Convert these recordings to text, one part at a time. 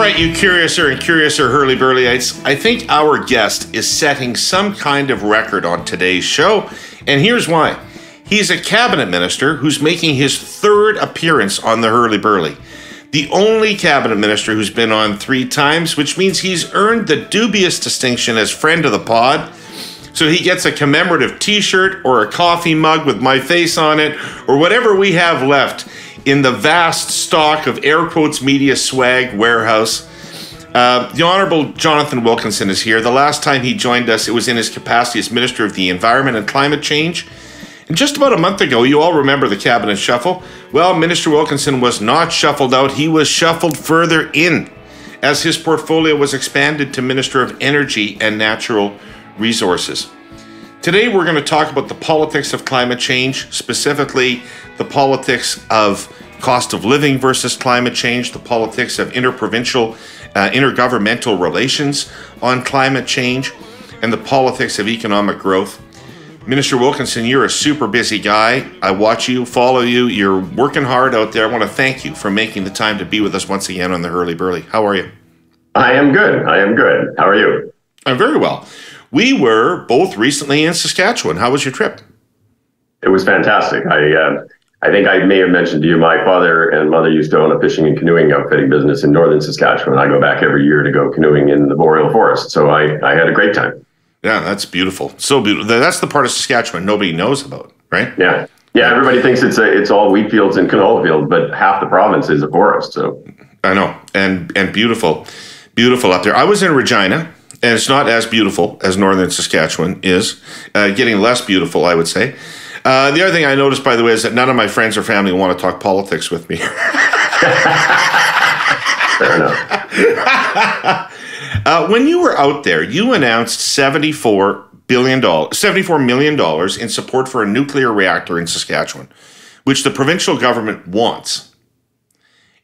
right, you curiouser and curiouser Herle Burly-ites. I think our guest is setting some kind of record on today's show, and here's why. He's a cabinet minister who's making his third appearance on the Herle Burly. The only cabinet minister who's been on 3 times, which means he's earned the dubious distinction as friend of the pod. So he gets a commemorative t-shirt or a coffee mug with my face on it, or whatever we have left in the vast stock of air quotes media swag warehouse. The Honourable Jonathan Wilkinson is here. The last time he joined us, it was in his capacity as Minister of the Environment and Climate Change. And just about a month ago, you all remember the cabinet shuffle. Well, Minister Wilkinson was not shuffled out. He was shuffled further in as his portfolio was expanded to Minister of Energy and Natural Resources. Today, we're going to talk about the politics of climate change, specifically the politics of cost of living versus climate change, the politics of interprovincial, intergovernmental relations on climate change, and the politics of economic growth. Minister Wilkinson, you're a super busy guy. I watch you, follow you. You're working hard out there. I want to thank you for making the time to be with us once again on the Herle Burly. How are you? I am good. How are you? I'm very well. We were both recently in Saskatchewan. How was your trip? It was fantastic. I think I may have mentioned to you, my father and mother used to own a fishing and canoeing outfitting business in northern Saskatchewan. I go back every year to go canoeing in the boreal forest. So I had a great time. Yeah, that's beautiful. So beautiful. That's the part of Saskatchewan nobody knows about, right? Yeah. Yeah, everybody thinks it's all wheat fields and canola fields, but half the province is a forest. So I know. And beautiful. Beautiful up there. I was in Regina. And it's not as beautiful as northern Saskatchewan is. Getting less beautiful, I would say. The other thing I noticed, by the way, is that none of my friends or family want to talk politics with me. Fair enough. When you were out there, you announced $74 million in support for a nuclear reactor in Saskatchewan, which the provincial government wants.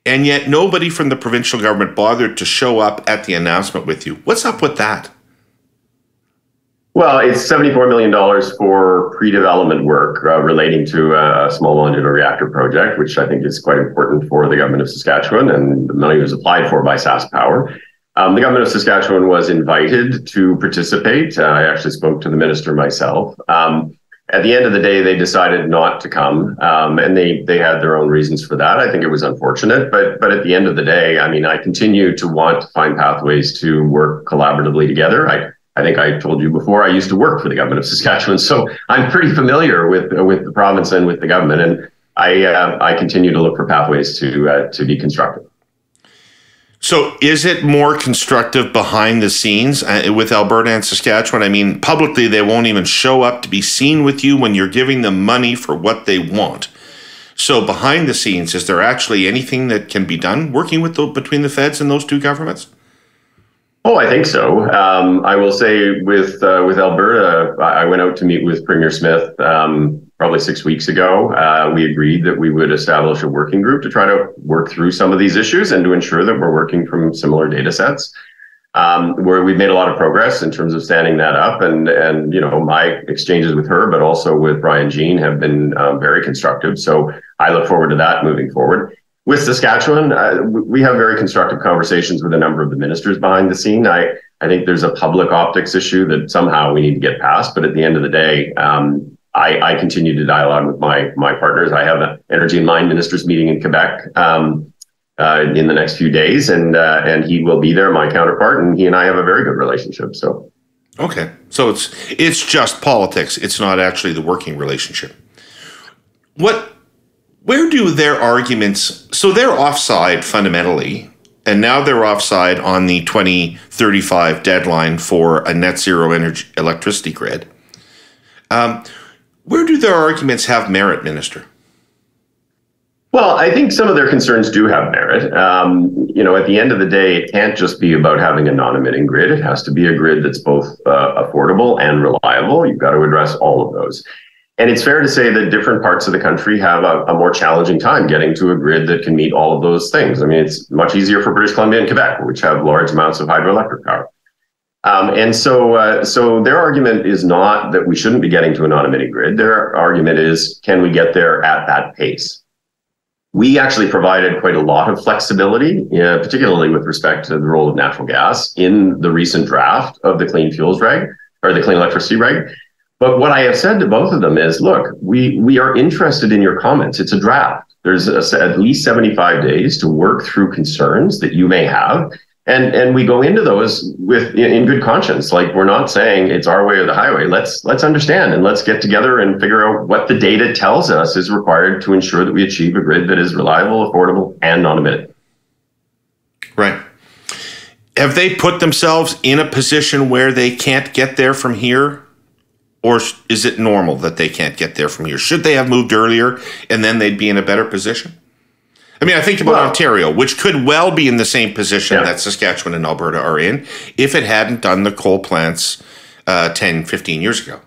And yet nobody from the provincial government bothered to show up at the announcement with you. What's up with that? Well, it's $74 million for pre-development work relating to a small modular reactor project, which I think is quite important for the government of Saskatchewan, and the money was applied for by SaskPower. The government of Saskatchewan was invited to participate. I actually spoke to the minister myself. At the end of the day, they decided not to come, and they had their own reasons for that. I think it was unfortunate, but at the end of the day, I mean, I continue to want to find pathways to work collaboratively together. I think I told you before, I used to work for the government of Saskatchewan, so I'm pretty familiar with the province and with the government, and I continue to look for pathways to be constructive. So is it more constructive behind the scenes with Alberta and Saskatchewan? I mean, publicly, they won't even show up to be seen with you when you're giving them money for what they want. So behind the scenes, is there actually anything that can be done working with between the feds and those two governments? Oh, I think so. I will say with Alberta, I went out to meet with Premier Smith probably 6 weeks ago. We agreed that we would establish a working group to try to work through some of these issues and to ensure that we're working from similar data sets. Where we've made a lot of progress in terms of standing that up, and you know, my exchanges with her, but also with Brian Jean, have been very constructive. So I look forward to that moving forward. With Saskatchewan, we have very constructive conversations with a number of the ministers behind the scene. I think there's a public optics issue that somehow we need to get past, but at the end of the day, I continue to dialogue with my partners. I have an Energy and Mine Ministers meeting in Quebec in the next few days, and he will be there, my counterpart, and he and I have a very good relationship. So, okay, so it's just politics. It's not actually the working relationship. Where do their arguments? So they're offside fundamentally, and now they're offside on the 2035 deadline for a net zero electricity grid. Where do their arguments have merit, Minister? Well, I think some of their concerns do have merit. You know, at the end of the day, it can't just be about having a non-emitting grid. It has to be a grid that's both affordable and reliable. You've got to address all of those. And it's fair to say that different parts of the country have a more challenging time getting to a grid that can meet all of those things. I mean, it's much easier for British Columbia and Quebec, which have large amounts of hydroelectric power. And so their argument is not that we shouldn't be getting to a non-emitting grid. Their argument is, can we get there at that pace? We actually provided quite a lot of flexibility, particularly with respect to the role of natural gas in the recent draft of the Clean Fuels Reg, or the Clean Electricity Reg. But what I have said to both of them is, look, we are interested in your comments. It's a draft. There's at least 75 days to work through concerns that you may have. And we go into those in good conscience. Like, we're not saying it's our way or the highway. Let's understand, and let's get together and figure out what the data tells us is required to ensure that we achieve a grid that is reliable, affordable, and non-emitting. Right. Have they put themselves in a position where they can't get there from here? Or is it normal that they can't get there from here? Should they have moved earlier and then they'd be in a better position? I mean, I think about Ontario, which could well be in the same position that Saskatchewan and Alberta are in if it hadn't done the coal plants 10, 15 years ago.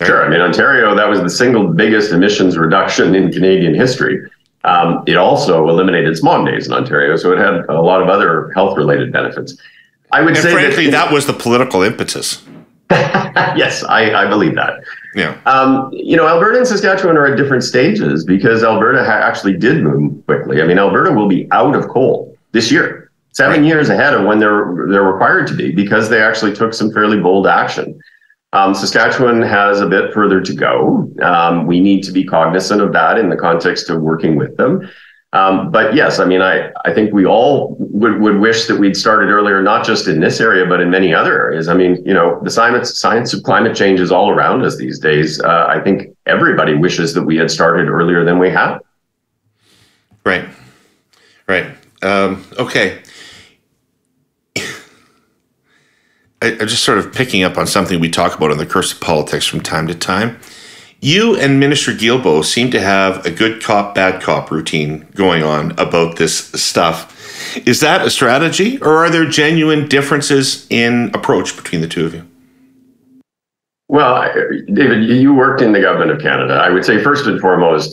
Right? Sure. I mean, Ontario, that was the single biggest emissions reduction in Canadian history. It also eliminated smog days in Ontario, so it had a lot of other health-related benefits. I would say frankly, that was the political impetus. Yes, I believe that. Yeah. Alberta and Saskatchewan are at different stages because Alberta actually did move quickly. I mean, Alberta will be out of coal this year, 7 years ahead of when they're required to be, because they actually took some fairly bold action. Saskatchewan has a bit further to go. We need to be cognizant of that in the context of working with them. But yes, I mean, I think we all would wish that we'd started earlier, not just in this area, but in many other areas. I mean, the science of climate change is all around us these days. I think everybody wishes that we had started earlier than we have. Right. Okay. I'm just sort of picking up on something we talk about in the Curse of Politics from time to time. You and Minister Guilbeault seem to have a good cop, bad cop routine going on about this stuff. Is that a strategy, or are there genuine differences in approach between the two of you? Well, David, you worked in the government of Canada. I would say first and foremost,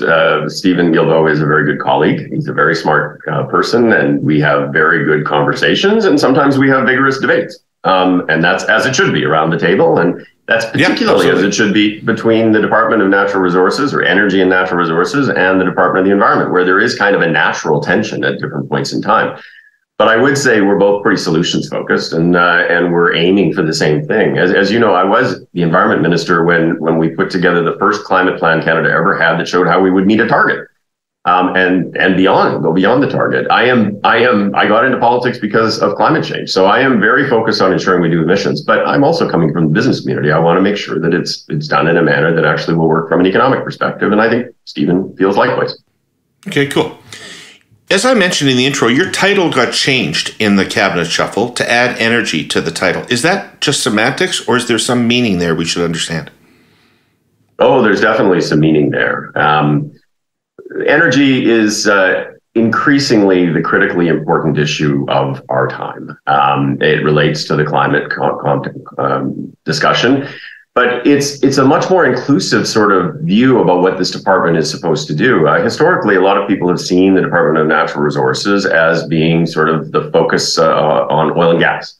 Stephen Guilbeault is a very good colleague. He's a very smart person, and we have very good conversations, and sometimes we have vigorous debates. And that's as it should be around the table. And that's particularly as it should be between the Department of Natural Resources, or Energy and Natural Resources, and the Department of the Environment, where there is kind of a natural tension at different points in time. But I would say we're both pretty solutions focused, and we're aiming for the same thing. As you know, I was the environment minister when we put together the first climate plan Canada ever had that showed how we would meet a target. And beyond, go beyond the target. I got into politics because of climate change. So I am very focused on ensuring we do emissions, but I'm also coming from the business community. I want to make sure that it's done in a manner that actually will work from an economic perspective. And I think Stephen feels likewise. Okay, cool. As I mentioned in the intro, your title got changed in the cabinet shuffle to add energy to the title. Is that just semantics, or is there some meaning there we should understand? Oh, there's definitely some meaning there. Energy is increasingly the critically important issue of our time. It relates to the climate discussion, but it's a much more inclusive sort of view about what this department is supposed to do. Historically, a lot of people have seen the Department of Natural Resources as being sort of the focus on oil and gas.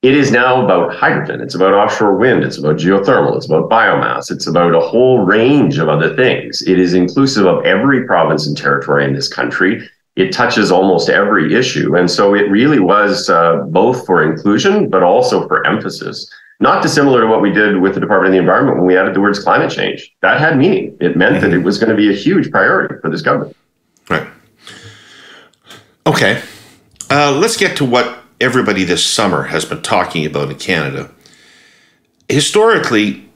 It is now about hydrogen. It's about offshore wind. It's about geothermal. It's about biomass. It's about a whole range of other things. It is inclusive of every province and territory in this country. It touches almost every issue. And so it really was both for inclusion, but also for emphasis. Not dissimilar to what we did with the Department of the Environment when we added the words climate change. That had meaning. It meant that it was going to be a huge priority for this government. Right. Okay. Let's get to what everybody this summer has been talking about in Canada. Historically,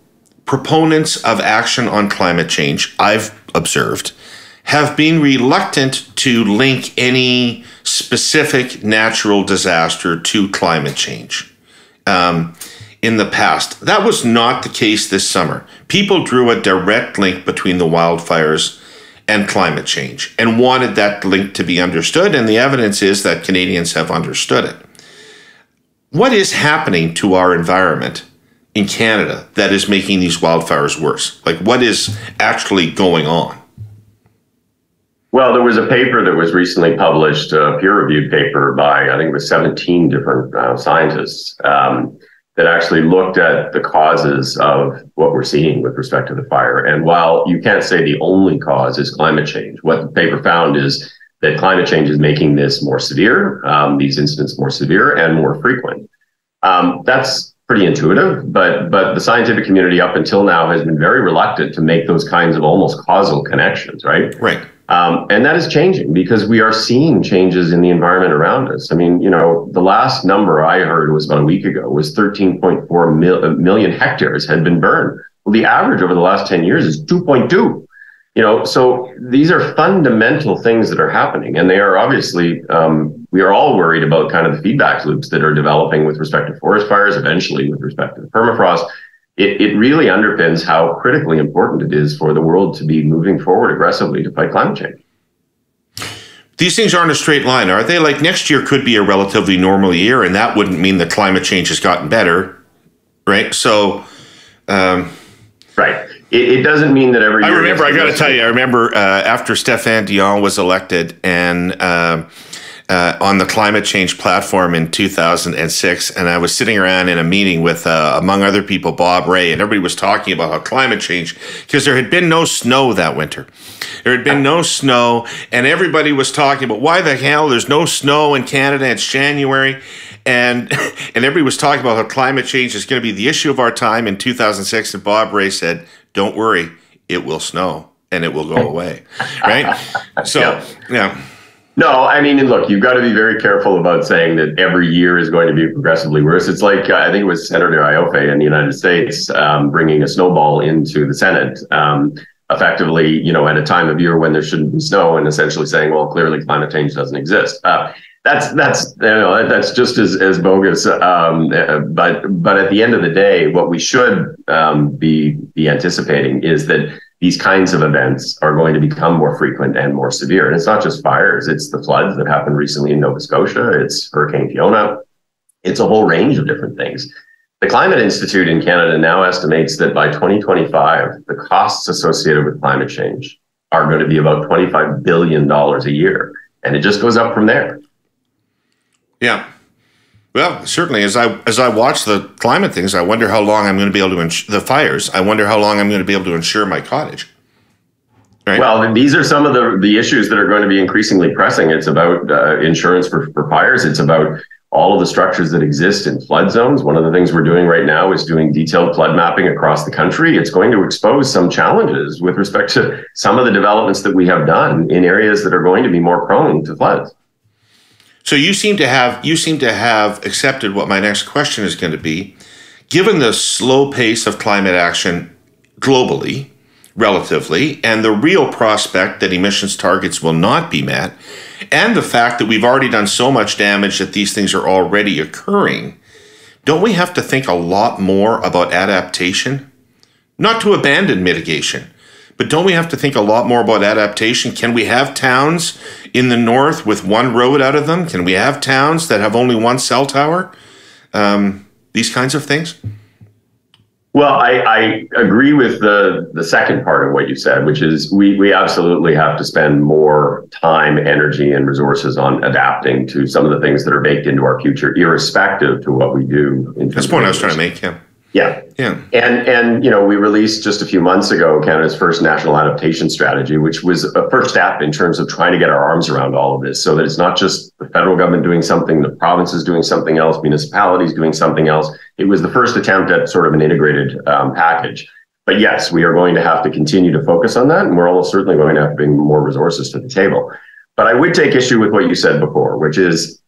proponents of action on climate change, I've observed, have been reluctant to link any specific natural disaster to climate change. In the past, that was not the case this summer. People drew a direct link between the wildfires and climate change and wanted that link to be understood, and the evidence is that Canadians have understood it. What is happening to our environment in Canada that is making these wildfires worse? Like, what is actually going on? Well, there was a paper that was recently published, a peer-reviewed paper by, I think it was 17 different scientists, that actually looked at the causes of what we're seeing with respect to the fire. And while you can't say the only cause is climate change, what the paper found is that climate change is making this more severe, these incidents more severe and more frequent. That's pretty intuitive, but the scientific community up until now has been very reluctant to make those kinds of almost causal connections, right? Right. And that is changing because we are seeing changes in the environment around us. I mean, the last number I heard was about a week ago was 13.4 million hectares had been burned. Well, the average over the last 10 years is 2.2. So these are fundamental things that are happening, and they are obviously, we are all worried about kind of the feedback loops that are developing with respect to forest fires, eventually with respect to the permafrost. It really underpins how critically important it is for the world to be moving forward aggressively to fight climate change. These things aren't a straight line, are they? Like next year could be a relatively normal year, and that wouldn't mean that climate change has gotten better, right? So, right. It doesn't mean that every year. I got to tell you, I remember after Stéphane Dion was elected and on the climate change platform in 2006, and I was sitting around in a meeting with, among other people, Bob Ray, and everybody was talking about how climate change, because there had been no snow that winter. There had been no snow, and everybody was talking about why the hell there's no snow in Canada. It's January. And everybody was talking about how climate change is going to be the issue of our time in 2006. And Bob Ray said, "Don't worry, it will snow and it will go away." Right? So, yeah. No, I mean, look, you've got to be very careful about saying that every year is going to be progressively worse. It's like, I think it was Senator Ioffe in the United States bringing a snowball into the Senate, effectively, at a time of year when there shouldn't be snow, and essentially saying, well, clearly climate change doesn't exist. That's just as bogus. But at the end of the day, what we should be anticipating is that these kinds of events are going to become more frequent and more severe. And it's not just fires, it's the floods that happened recently in Nova Scotia, it's Hurricane Fiona, it's a whole range of different things. The Climate Institute in Canada now estimates that by 2025, the costs associated with climate change are going to be about $25 billion a year. And it just goes up from there. Yeah. Well, certainly, as I watch the climate things, I wonder how long I'm going to be able to the fires. I wonder how long I'm going to be able to insure my cottage. Right? Well, these are some of the issues that are going to be increasingly pressing. It's about insurance for fires. It's about all of the structures that exist in flood zones. One of the things we're doing right now is doing detailed flood mapping across the country. It's going to expose some challenges with respect to some of the developments that we have done in areas that are going to be more prone to floods. So you seem to have accepted what my next question is going to be. Given the slow pace of climate action globally, relatively, and the real prospect that emissions targets will not be met, and the fact that we've already done so much damage that these things are already occurring, don't we have to think a lot more about adaptation? Not to abandon mitigation, but don't we have to think a lot more about adaptation? Can we have towns in the north with one road out of them? Can we have towns that have only one cell tower? These kinds of things? Well, I agree with the second part of what you said, which is we absolutely have to spend more time, energy, and resources on adapting to some of the things that are baked into our future, irrespective to what we do. That's the point I was trying to make, yeah. Yeah. And we released just a few months ago Canada's first national adaptation strategy, which was a first step in terms of trying to get our arms around all of this so that it's not just the federal government doing something, the provinces doing something else, municipalities doing something else. It was the first attempt at sort of an integrated package. But yes, we are going to have to continue to focus on that, and we're almost certainly going to have to bring more resources to the table. But I would take issue with what you said before, which is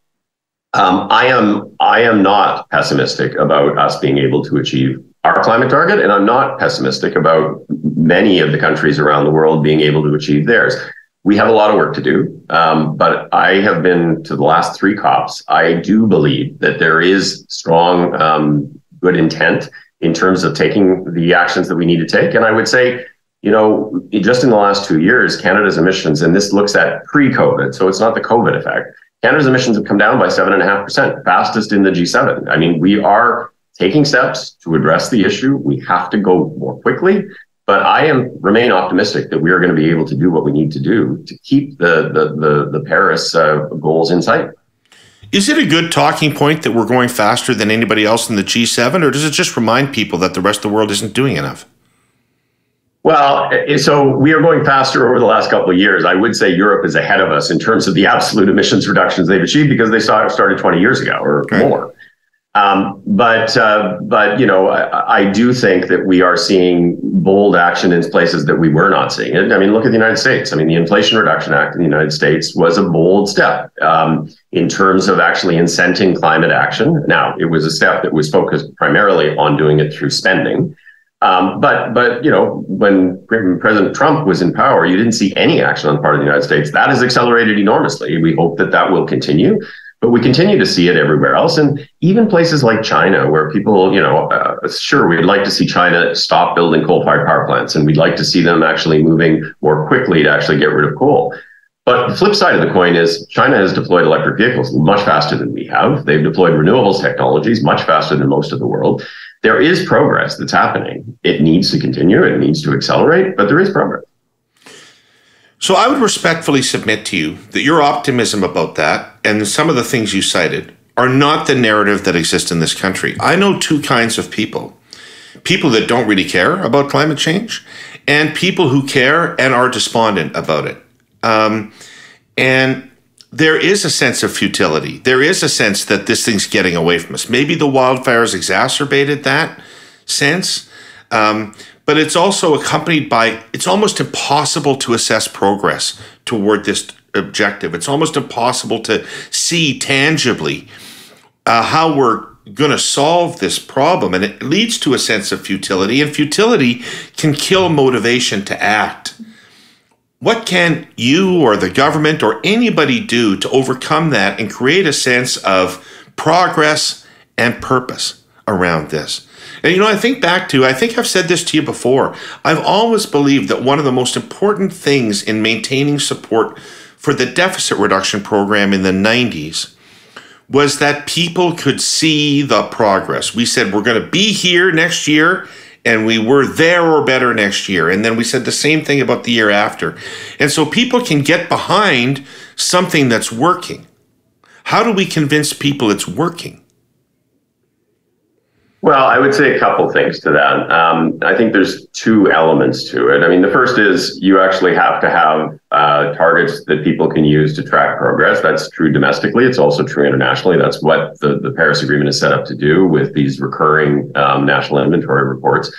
I am not pessimistic about us being able to achieve our climate target, and I'm not pessimistic about many of the countries around the world being able to achieve theirs. We have a lot of work to do, but I have been to the last 3 COPs. I do believe that there is strong, good intent in terms of taking the actions that we need to take. And I would say, just in the last 2 years, Canada's emissions, and this looks at pre-COVID, so it's not the COVID effect, Canada's emissions have come down by 7.5%, fastest in the G7. I mean, we are taking steps to address the issue. We have to go more quickly, but I remain optimistic that we are going to be able to do what we need to do to keep the Paris goals in sight. Is it a good talking point that we're going faster than anybody else in the G7, or does it just remind people that the rest of the world isn't doing enough? Well, so we are going faster over the last couple of years. I would say Europe is ahead of us in terms of the absolute emissions reductions they've achieved because they started 20 years ago or more. But I do think that we are seeing bold action in places that we were not seeing it. I mean, look at the United States. I mean, the Inflation Reduction Act in the United States was a bold step in terms of actually incenting climate action. Now, it was a step that was focused primarily on doing it through spending. But when President Trump was in power, you didn't see any action on the part of the United States. That has accelerated enormously. We hope that will continue. But we continue to see it everywhere else. And even places like China, where people, sure, we'd like to see China stop building coal-fired power plants. And we'd like to see them actually moving more quickly to actually get rid of coal. But the flip side of the coin is China has deployed electric vehicles much faster than we have. They've deployed renewables technologies much faster than most of the world. There is progress that's happening. It needs to continue. It needs to accelerate, but there is progress. So I would respectfully submit to you that your optimism about that and some of the things you cited are not the narrative that exists in this country. I know two kinds of people. People that don't really care about climate change and people who care and are despondent about it. And there is a sense of futility. There is a sense that this thing's getting away from us. Maybe the wildfires exacerbated that sense. But it's also accompanied by, it's almost impossible to assess progress toward this objective. It's almost impossible to see tangibly how we're going to solve this problem. And it leads to a sense of futility, and futility can kill motivation to act. What can you or the government or anybody do to overcome that and create a sense of progress and purpose around this? And, I think I've said this to you before. I've always believed that one of the most important things in maintaining support for the deficit reduction program in the 90s was that people could see the progress. We said, we're going to be here next year, and we were there or better next year. And then we said the same thing about the year after. And so people can get behind something that's working. How do we convince people it's working? Well, I would say a couple things to that. I think there's two elements to it. I mean, the first is you actually have to have targets that people can use to track progress. That's true domestically. It's also true internationally. That's what the Paris Agreement is set up to do with these recurring national inventory reports.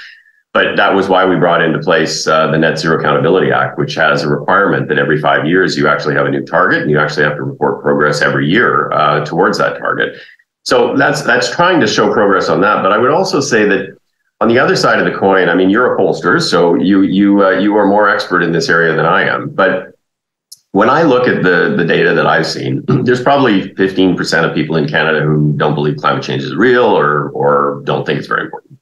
But that was why we brought into place the Net Zero Accountability Act, which has a requirement that every 5 years you actually have a new target and you actually have to report progress every year towards that target. So that's trying to show progress on that. But I would also say that on the other side of the coin, I mean, you're a pollster, so you are more expert in this area than I am. But when I look at the data that I've seen, there's probably 15% of people in Canada who don't believe climate change is real or don't think it's very important.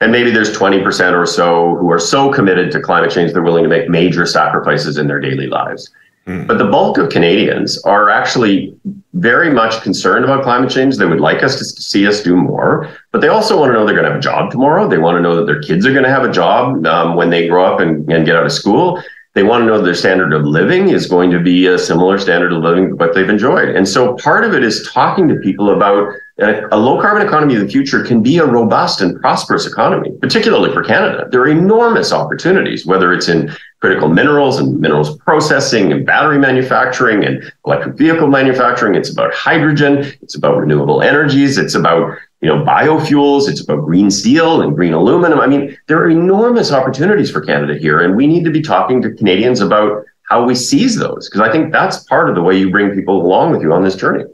And maybe there's 20% or so who are so committed to climate change they're willing to make major sacrifices in their daily lives. But the bulk of Canadians are actually very much concerned about climate change. They would like us to see us do more, but they also want to know they're going to have a job tomorrow. They want to know that their kids are going to have a job when they grow up and get out of school. They want to know that their standard of living is going to be a similar standard of living to what they've enjoyed. And so part of it is talking to people about a low carbon economy of the future can be a robust and prosperous economy, particularly for Canada. There are enormous opportunities, whether it's in critical minerals and minerals processing and battery manufacturing and electric vehicle manufacturing. It's about hydrogen. It's about renewable energies. It's about biofuels. It's about green steel and green aluminum. I mean, there are enormous opportunities for Canada here, and we need to be talking to Canadians about how we seize those, because I think that's part of the way you bring people along with you on this journey.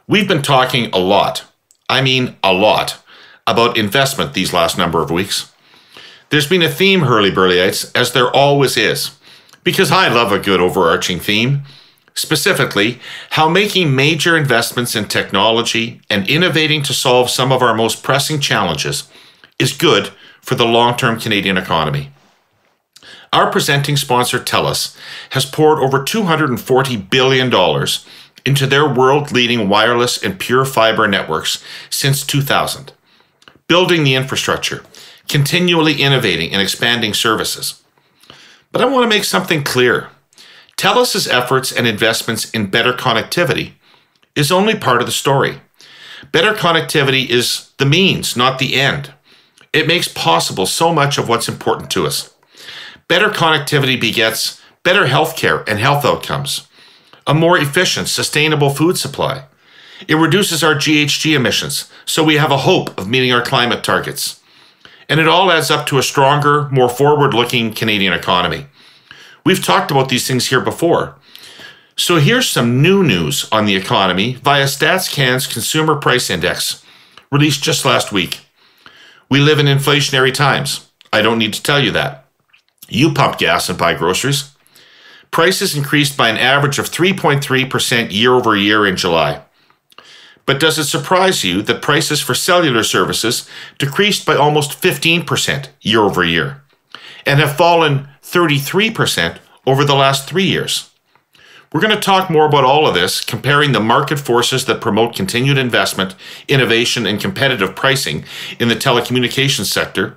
We've been talking a lot about investment these last number of weeks. There's been a theme, Herle Burly-ites, as there always is, because I love a good overarching theme, specifically how making major investments in technology and innovating to solve some of our most pressing challenges is good for the long-term Canadian economy. Our presenting sponsor, TELUS, has poured over $240 billion into their world-leading wireless and pure fiber networks since 2000, building the infrastructure, continually innovating and expanding services. But I want to make something clear. TELUS's efforts and investments in better connectivity is only part of the story. Better connectivity is the means, not the end. It makes possible so much of what's important to us. Better connectivity begets better healthcare and health outcomes, a more efficient, sustainable food supply. It reduces our GHG emissions, so we have a hope of meeting our climate targets. And it all adds up to a stronger, more forward-looking Canadian economy. We've talked about these things here before. So here's some new news on the economy via StatsCan's Consumer Price Index, released just last week. We live in inflationary times. I don't need to tell you that. You pump gas and buy groceries. Prices increased by an average of 3.3% year over year in July. But does it surprise you that prices for cellular services decreased by almost 15% year over year and have fallen 33% over the last 3 years? We're going to talk more about all of this, comparing the market forces that promote continued investment, innovation, and competitive pricing in the telecommunications sector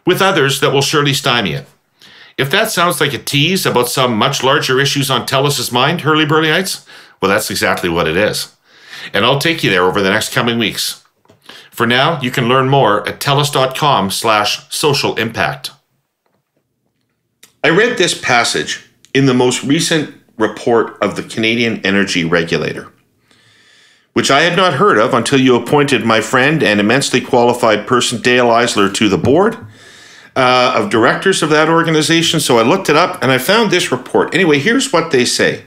with others that will surely stymie it. If that sounds like a tease about some much larger issues on TELUS's mind, Herle Burly-ites, well, that's exactly what it is. And I'll take you there over the next coming weeks. For now, you can learn more at telus.com/social impact. I read this passage in the most recent report of the Canadian Energy Regulator, which I had not heard of until you appointed my friend and immensely qualified person, Dale Eisler, to the board of directors of that organization. So I looked it up and I found this report. Anyway, here's what they say.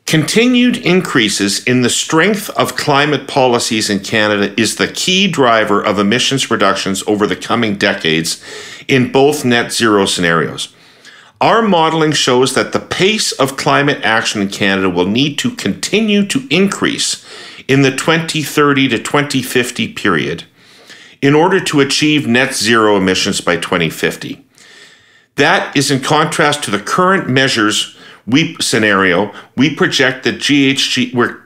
Continued increases in the strength of climate policies in Canada is the key driver of emissions reductions over the coming decades in both net zero scenarios. Our modeling shows that the pace of climate action in Canada will need to continue to increase in the 2030 to 2050 period in order to achieve net zero emissions by 2050. That is in contrast to the current measures scenario. We project that GHG, where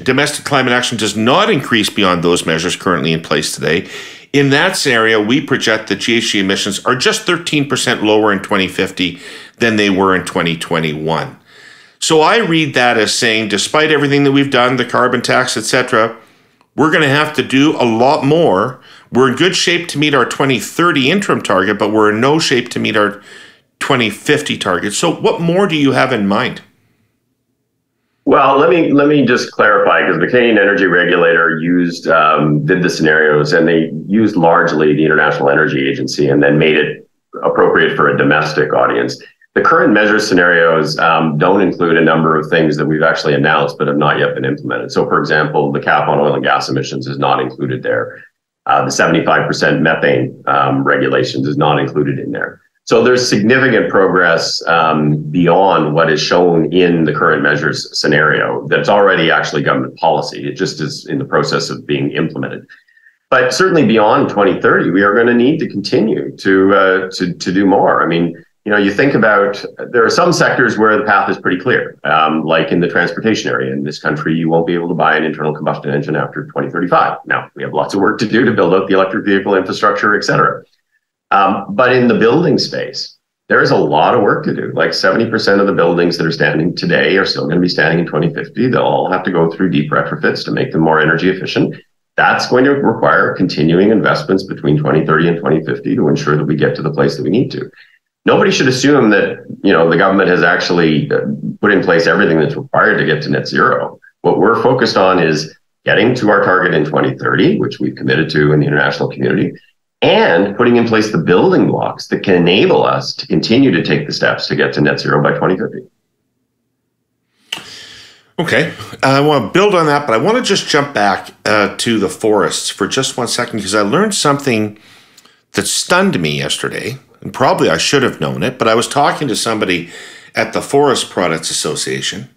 domestic climate action does not increase beyond those measures currently in place today. In that scenario, we project that GHG emissions are just 13% lower in 2050 than they were in 2021. So I read that as saying, despite everything that we've done, the carbon tax, etc., we're going to have to do a lot more. We're in good shape to meet our 2030 interim target, but we're in no shape to meet our 2050 target. So what more do you have in mind? Well, let me just clarify, because the Canadian Energy Regulator did the scenarios, and they used largely the International Energy Agency and then made it appropriate for a domestic audience. The current measure scenarios don't include a number of things that we've actually announced but have not yet been implemented. So, for example, the cap on oil and gas emissions is not included there. The 75% methane regulations is not included in there. So there's significant progress beyond what is shown in the current measures scenario that's already actually government policy. It just is in the process of being implemented. But certainly beyond 2030, we are going to need to continue to do more. I mean, you think about, there are some sectors where the path is pretty clear, like in the transportation area. In this country, you won't be able to buy an internal combustion engine after 2035. Now, we have lots of work to do to build out the electric vehicle infrastructure, et cetera. But in the building space, there is a lot of work to do. Like 70% of the buildings that are standing today are still going to be standing in 2050. They'll all have to go through deep retrofits to make them more energy efficient. That's going to require continuing investments between 2030 and 2050 to ensure that we get to the place that we need to. Nobody should assume that, the government has actually put in place everything that's required to get to net zero. What we're focused on is getting to our target in 2030, which we've committed to in the international community, and putting in place the building blocks that can enable us to continue to take the steps to get to net zero by 2050. Okay, I want to build on that, but I want to just jump back to the forests for just 1 second, because I learned something that stunned me yesterday, and probably I should have known it, but I was talking to somebody at the Forest Products Association.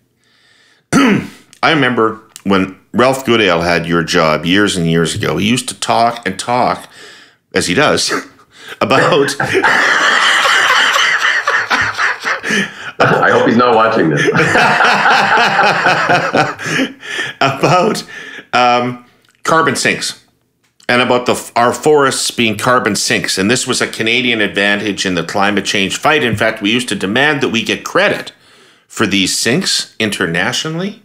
I remember when Ralph Goodale had your job years and years ago, he used to talk, as he does, about... I hope he's not watching this. About carbon sinks and about our forests being carbon sinks. And this was a Canadian advantage in the climate change fight. In fact, we used to demand that we get credit for these sinks internationally.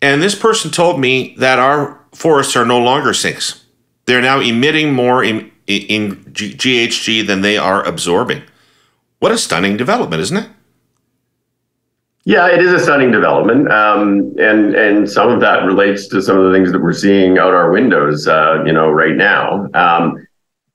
And this person told me that our forests are no longer sinks. They're now emitting more in GHG than they are absorbing. What a stunning development, isn't it? Yeah, it is a stunning development, and some of that relates to some of the things that we're seeing out our windows, right now.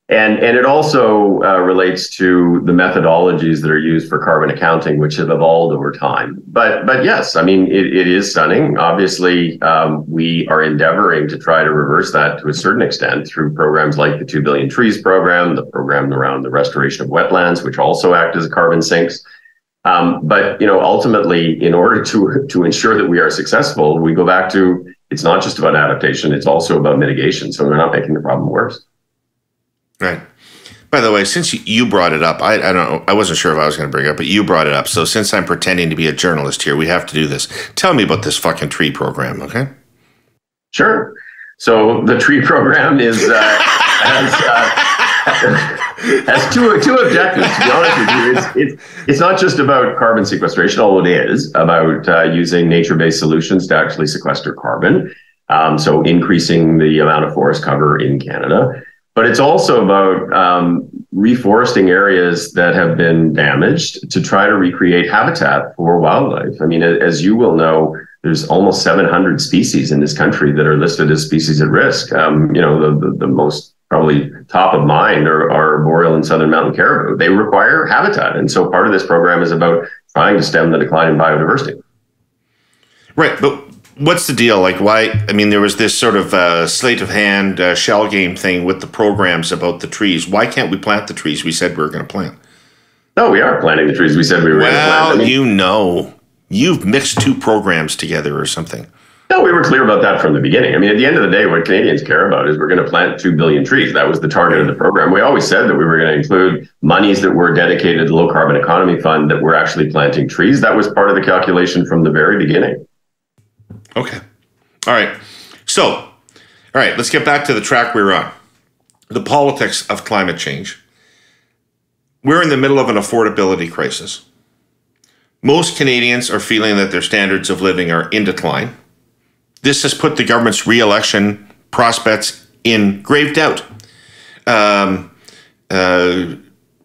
And it also relates to the methodologies that are used for carbon accounting, which have evolved over time. But yes, I mean, it is stunning. Obviously, we are endeavoring to try to reverse that to a certain extent through programs like the 2 Billion Trees program, the program around the restoration of wetlands, which also act as carbon sinks. But ultimately, in order to ensure that we are successful, we go back to, it's not just about adaptation, it's also about mitigation. So we're not making the problem worse. Right. By the way, since you brought it up, I don't know, I wasn't sure if I was going to bring it up, but you brought it up. So since I'm pretending to be a journalist here, we have to do this. Tell me about this fucking tree program, okay? Sure. So the tree program has two objectives. To be honest with you, it's not just about carbon sequestration, although it is about using nature-based solutions to actually sequester carbon. So increasing the amount of forest cover in Canada. But it's also about reforesting areas that have been damaged to try to recreate habitat for wildlife. I mean, as you will know, there's almost 700 species in this country that are listed as species at risk. The most probably top of mind are boreal and southern mountain caribou. They require habitat. And so part of this program is about trying to stem the decline in biodiversity. Right. But what's the deal? Like, why? I mean, there was this sort of sleight of hand shell game thing with the programs about the trees. Why can't we plant the trees we said we were going to plant? No, we are planting the trees we said we were going to plant. Well, you've mixed two programs together or something. No, we were clear about that from the beginning. I mean, at the end of the day, what Canadians care about is we're going to plant 2 billion trees. That was the target of the program. We always said that we were going to include monies that were dedicated to the Low Carbon Economy Fund that were actually planting trees. That was part of the calculation from the very beginning. Okay. All right. So, all right, let's get back to the track we were on. The politics of climate change. We're in the middle of an affordability crisis. Most Canadians are feeling that their standards of living are in decline. This has put the government's re-election prospects in grave doubt.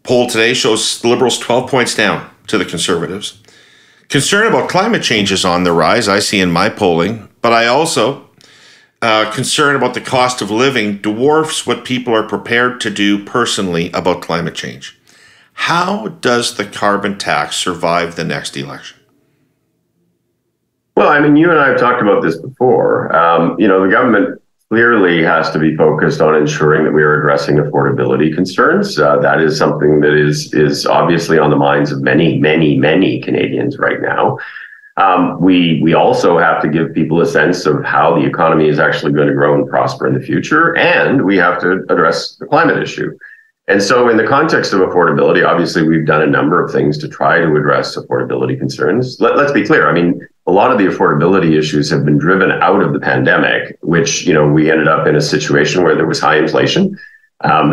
Poll today shows the Liberals 12 points down to the Conservatives. Concern about climate change is on the rise, I see in my polling, but I also concern about the cost of living dwarfs what people are prepared to do personally about climate change. How does the carbon tax survive the next election? Well, I mean, you and I have talked about this before. The government clearly has to be focused on ensuring that we are addressing affordability concerns. That is something that is obviously on the minds of many, many, many Canadians right now. We also have to give people a sense of how the economy is actually going to grow and prosper in the future, and we have to address the climate issue. And so in the context of affordability, obviously, we've done a number of things to try to address affordability concerns. Let's be clear. I mean, a lot of the affordability issues have been driven out of the pandemic, which, we ended up in a situation where there was high inflation.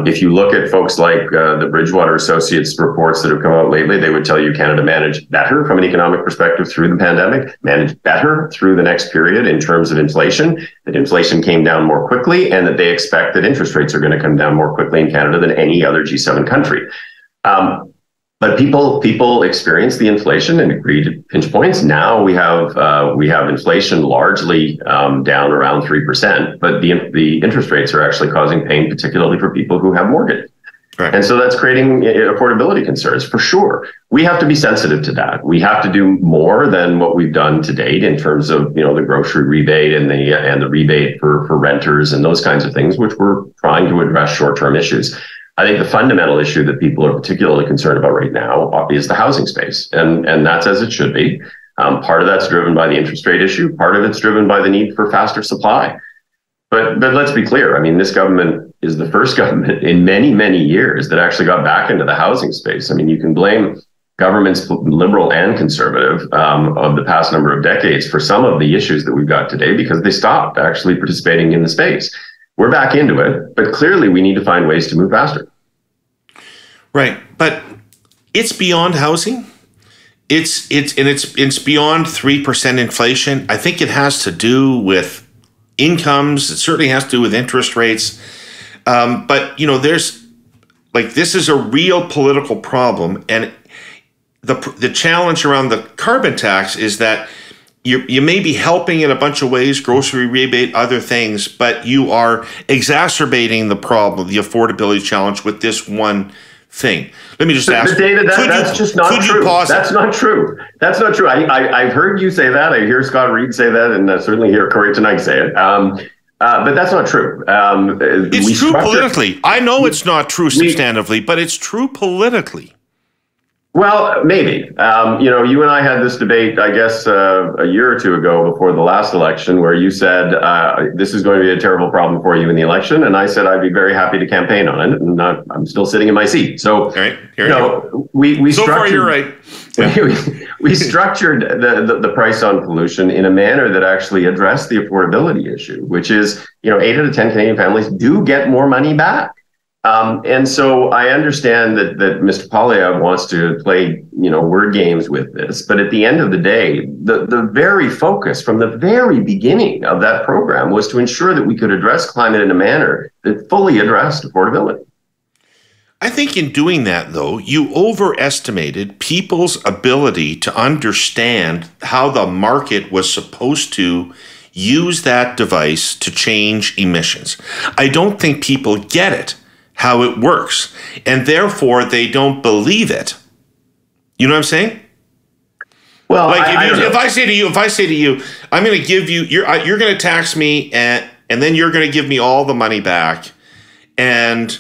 If you look at folks like the Bridgewater Associates reports that have come out lately, they would tell you Canada managed better from an economic perspective through the pandemic, managed better through the next period in terms of inflation, that inflation came down more quickly, and that they expect that interest rates are going to come down more quickly in Canada than any other G7 country. But people experience the inflation and agree to pinch points. Now we have inflation largely down around 3%, but the interest rates are actually causing pain, particularly for people who have mortgages. Right. And so that's creating affordability concerns for sure. We have to be sensitive to that. We have to do more than what we've done to date in terms of the grocery rebate and the rebate for renters and those kinds of things, which we're trying to address short-term issues. I think the fundamental issue that people are particularly concerned about right now is the housing space, and that's as it should be. Part of that's driven by the interest rate issue. Part of it's driven by the need for faster supply. But let's be clear. I mean, this government is the first government in many, many years that actually got back into the housing space. I mean, you can blame governments, Liberal and Conservative, of the past number of decades for some of the issues that we've got today because they stopped actually participating in the space. We're back into it, but clearly we need to find ways to move faster. Right. But it's beyond housing. It's beyond 3% inflation. I think it has to do with incomes. It certainly has to do with interest rates. But this is a real political problem, and the challenge around the carbon tax is that you may be helping in a bunch of ways, grocery rebate, other things, but you are exacerbating the problem, the affordability challenge, with this one thing. Let me just ask. But David, that's just not true. That's not true. That's not true. I've heard you say that. I hear Scott Reid say that, and I certainly hear Corey tonight say it. But that's not true. It's true politically. I know it's not true substantively, but it's true politically. Well, maybe. You and I had this debate, I guess, a year or two ago before the last election, where you said this is going to be a terrible problem for you in the election, and I said I'd be very happy to campaign on it, and I'm still sitting in my seat. So, we so structured, far you're right. Yeah. we structured the price on pollution in a manner that actually addressed the affordability issue, which is 8 out of 10 Canadian families do get more money back. And so I understand that Mr. Poilievre wants to play, word games with this. But at the end of the day, the very focus from the very beginning of that program was to ensure that we could address climate in a manner that fully addressed affordability. I think in doing that, though, you overestimated people's ability to understand how the market was supposed to use that device to change emissions. I don't think people get it, how it works, and therefore they don't believe it. You know what I'm saying? Well, if I say to you, I'm going to give you, you're going to tax me, and then you're going to give me all the money back, and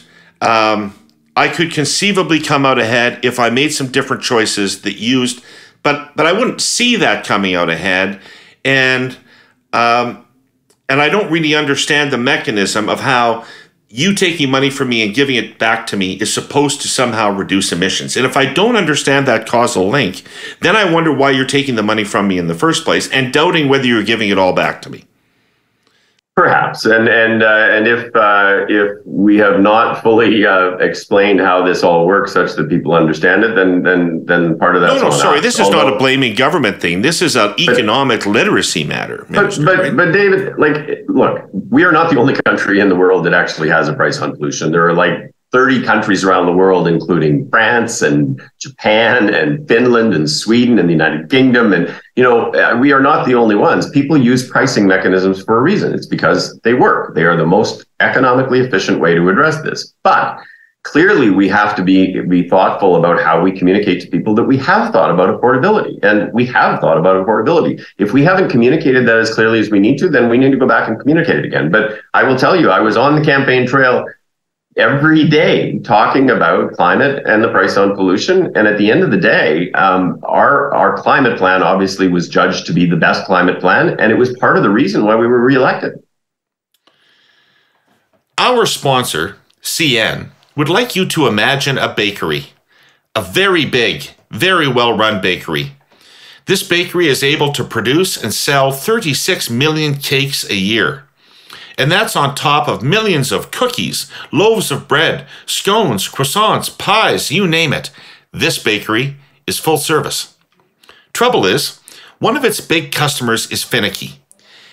I could conceivably come out ahead if I made some different choices that used, but I wouldn't see that coming out ahead, and I don't really understand the mechanism of how you taking money from me and giving it back to me is supposed to somehow reduce emissions. And if I don't understand that causal link, then I wonder why you're taking the money from me in the first place and doubting whether you're giving it all back to me. Perhaps, and if we have not fully explained how this all works, such that people understand it, then part of that. No, sorry, this is not a blaming government thing. This is an economic literacy matter. Minister, but David, look, we are not the only country in the world that actually has a price on pollution. There are 30 countries around the world, including France and Japan and Finland and Sweden and the United Kingdom. And, we are not the only ones. People use pricing mechanisms for a reason. It's because they work. They are the most economically efficient way to address this. But clearly, we have to be thoughtful about how we communicate to people that we have thought about affordability. And we have thought about affordability. If we haven't communicated that as clearly as we need to, then we need to go back and communicate it again. But I will tell you, I was on the campaign trail every day talking about climate and the price on pollution. And at the end of the day, our climate plan obviously was judged to be the best climate plan. And it was part of the reason why we were reelected. Our sponsor, CN, would like you to imagine a bakery, a very big, very well-run bakery. This bakery is able to produce and sell 36 million cakes a year. And that's on top of millions of cookies, loaves of bread, scones, croissants, pies, you name it. This bakery is full service. Trouble is, one of its big customers is finicky.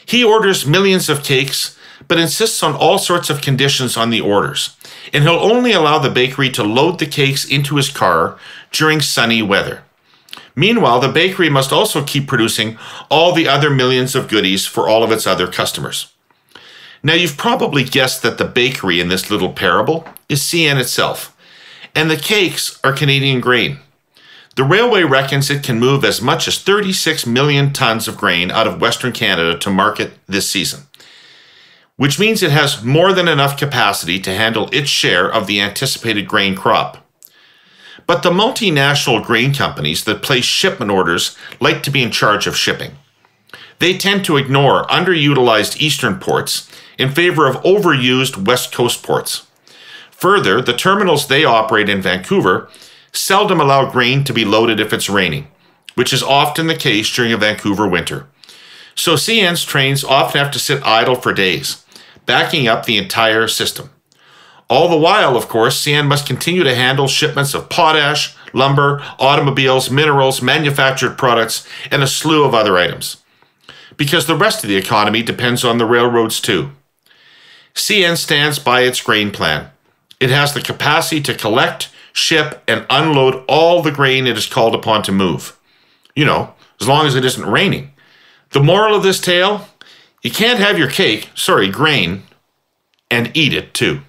He orders millions of cakes, but insists on all sorts of conditions on the orders. And he'll only allow the bakery to load the cakes into his car during sunny weather. Meanwhile, the bakery must also keep producing all the other millions of goodies for all of its other customers. Now, you've probably guessed that the bakery in this little parable is CN itself, and the cakes are Canadian grain. The railway reckons it can move as much as 36 million tons of grain out of Western Canada to market this season, which means it has more than enough capacity to handle its share of the anticipated grain crop. But the multinational grain companies that place shipment orders like to be in charge of shipping. They tend to ignore underutilized eastern ports in favor of overused West Coast ports. Further, the terminals they operate in Vancouver seldom allow grain to be loaded if it's raining, which is often the case during a Vancouver winter. So CN's trains often have to sit idle for days, backing up the entire system. All the while, of course, CN must continue to handle shipments of potash, lumber, automobiles, minerals, manufactured products, and a slew of other items. Because the rest of the economy depends on the railroads too. CN stands by its grain plan. It has the capacity to collect, ship, and unload all the grain it is called upon to move. You know, as long as it isn't raining. The moral of this tale, you can't have your cake, grain, and eat it too.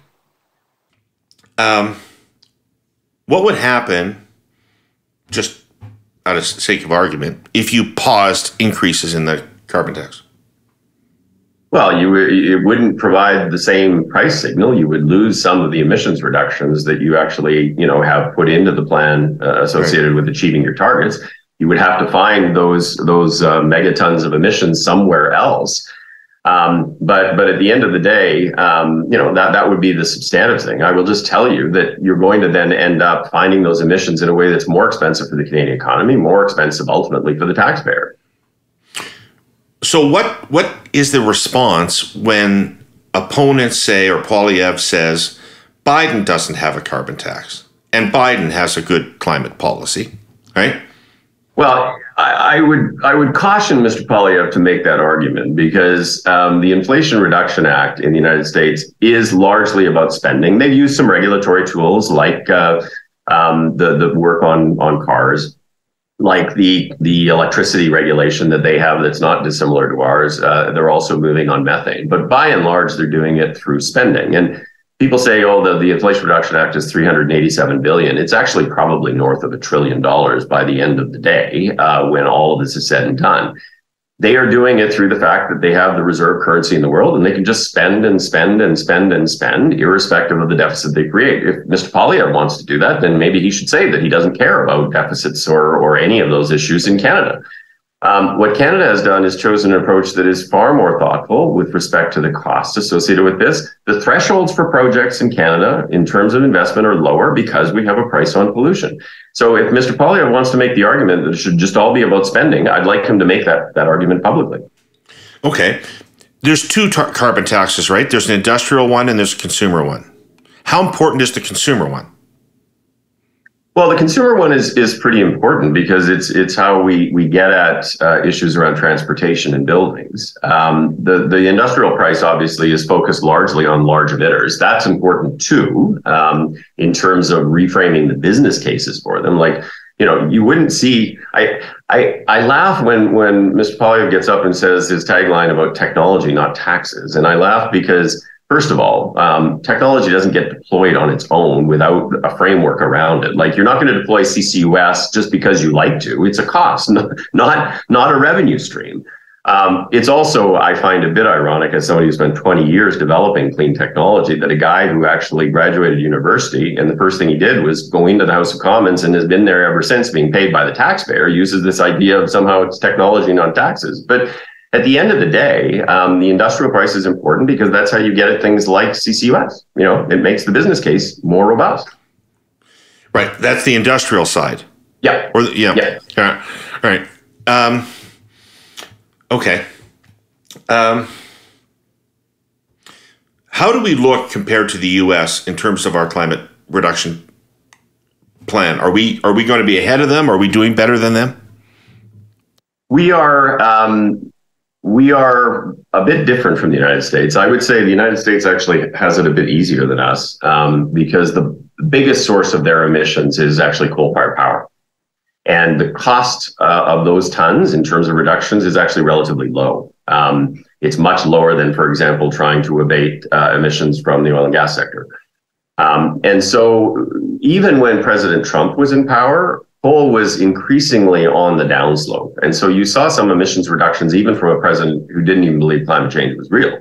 What would happen, just out of sake of argument, if you paused increases in the carbon tax? Well, it wouldn't provide the same price signal. You would lose some of the emissions reductions that you actually, have put into the plan associated with achieving your targets. You would have to find those megatons of emissions somewhere else. But at the end of the day, that would be the substantive thing. I will just tell you that you're going to then end up finding those emissions in a way that's more expensive for the Canadian economy, more expensive ultimately for the taxpayer. So what is the response when opponents say, or Poilievre says, Biden doesn't have a carbon tax and Biden has a good climate policy, right? Well, I would caution Mr. Poilievre to make that argument because the Inflation Reduction Act in the United States is largely about spending. They've used some regulatory tools like the work on cars, like the electricity regulation that they have that's not dissimilar to ours. They're also moving on methane, but by and large, they're doing it through spending. And people say, oh, the Inflation Reduction Act is $387 billion. It's actually probably north of $1 trillion by the end of the day when all of this is said and done. They are doing it through the fact that they have the reserve currency in the world and they can just spend and spend and spend and spend irrespective of the deficit they create. If Mr. Poilievre wants to do that, then maybe he should say that he doesn't care about deficits or any of those issues in Canada. What Canada has done is chosen an approach that is far more thoughtful with respect to the costs associated with this. The thresholds for projects in Canada in terms of investment are lower because we have a price on pollution. So if Mr. Poilievre wants to make the argument that it should just all be about spending, I'd like him to make that argument publicly. Okay. There's two carbon taxes, right? There's an industrial one and there's a consumer one. How important is the consumer one? Well, the consumer one is pretty important because it's how we get at issues around transportation and buildings. The industrial price obviously is focused largely on large emitters. That's important too, in terms of reframing the business cases for them. Like, you wouldn't see. I laugh when Mr. Poilievre gets up and says his tagline about technology, not taxes, and I laugh because, first of all, technology doesn't get deployed on its own without a framework around it. Like, you're not going to deploy CCUS just because you like to. It's a cost, not a revenue stream. It's also, I find, a bit ironic as somebody who spent 20 years developing clean technology that a guy who actually graduated university and the first thing he did was go into the House of Commons and has been there ever since, being paid by the taxpayer, uses this idea of somehow it's technology, not taxes. But at the end of the day, the industrial price is important because that's how you get at things like CCUS. It makes the business case more robust. Right. That's the industrial side. Yeah. Yeah. All right. Okay. How do we look compared to the U.S. in terms of our climate reduction plan? Are we going to be ahead of them? Are we doing better than them? We are a bit different from the United States. I would say the United States actually has it a bit easier than us because the biggest source of their emissions is actually coal-fired power. And the cost of those tons in terms of reductions is actually relatively low. It's much lower than, for example, trying to abate emissions from the oil and gas sector. And so even when President Trump was in power, coal was increasingly on the downslope. And so you saw some emissions reductions even from a president who didn't even believe climate change was real.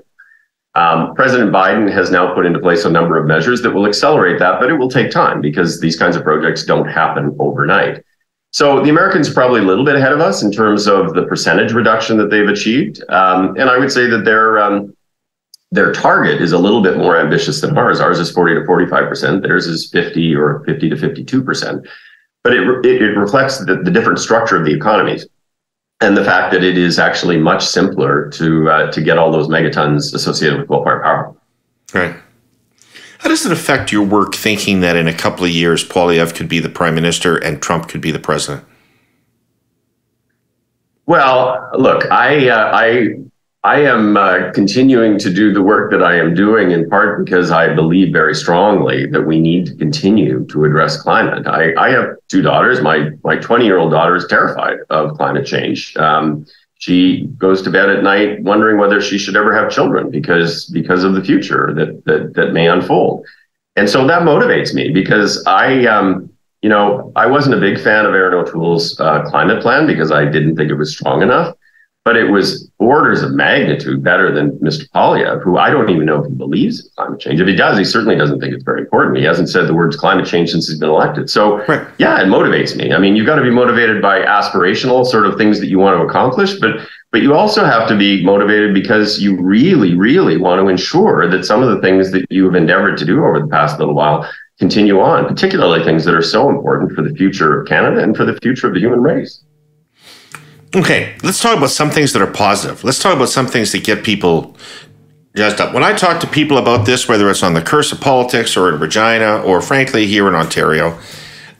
President Biden has now put into place a number of measures that will accelerate that, but it will take time because these kinds of projects don't happen overnight. So the Americans are probably a little bit ahead of us in terms of the percentage reduction that they've achieved. And I would say that their target is a little bit more ambitious than ours. Ours is 40 to 45%. Theirs is 50 or 50 to 52%. But it reflects the different structure of the economies and the fact that it is actually much simpler to get all those megatons associated with coal-fired power. Right. How does it affect your work thinking that in a couple of years, Poilievre could be the prime minister and Trump could be the president? Well, look, I am continuing to do the work that I am doing in part because I believe very strongly that we need to continue to address climate. I have two daughters. My 20-year-old daughter is terrified of climate change. She goes to bed at night wondering whether she should ever have children because of the future that may unfold. And so that motivates me because I wasn't a big fan of Aaron O'Toole's climate plan because I didn't think it was strong enough. But it was orders of magnitude better than Mr. Poilievre, who I don't even know if he believes in climate change. If he does, he certainly doesn't think it's very important. He hasn't said the words climate change since he's been elected. So, right. Yeah, it motivates me. I mean, you've got to be motivated by aspirational sort of things that you want to accomplish, but you also have to be motivated because you really, really want to ensure that some of the things that you have endeavored to do over the past little while continue on, particularly things that are so important for the future of Canada and for the future of the human race. Okay, let's talk about some things that are positive. Let's talk about some things that get people jazzed up. When I talk to people about this, whether it's on the Curse of Politics or in Regina or frankly here in Ontario,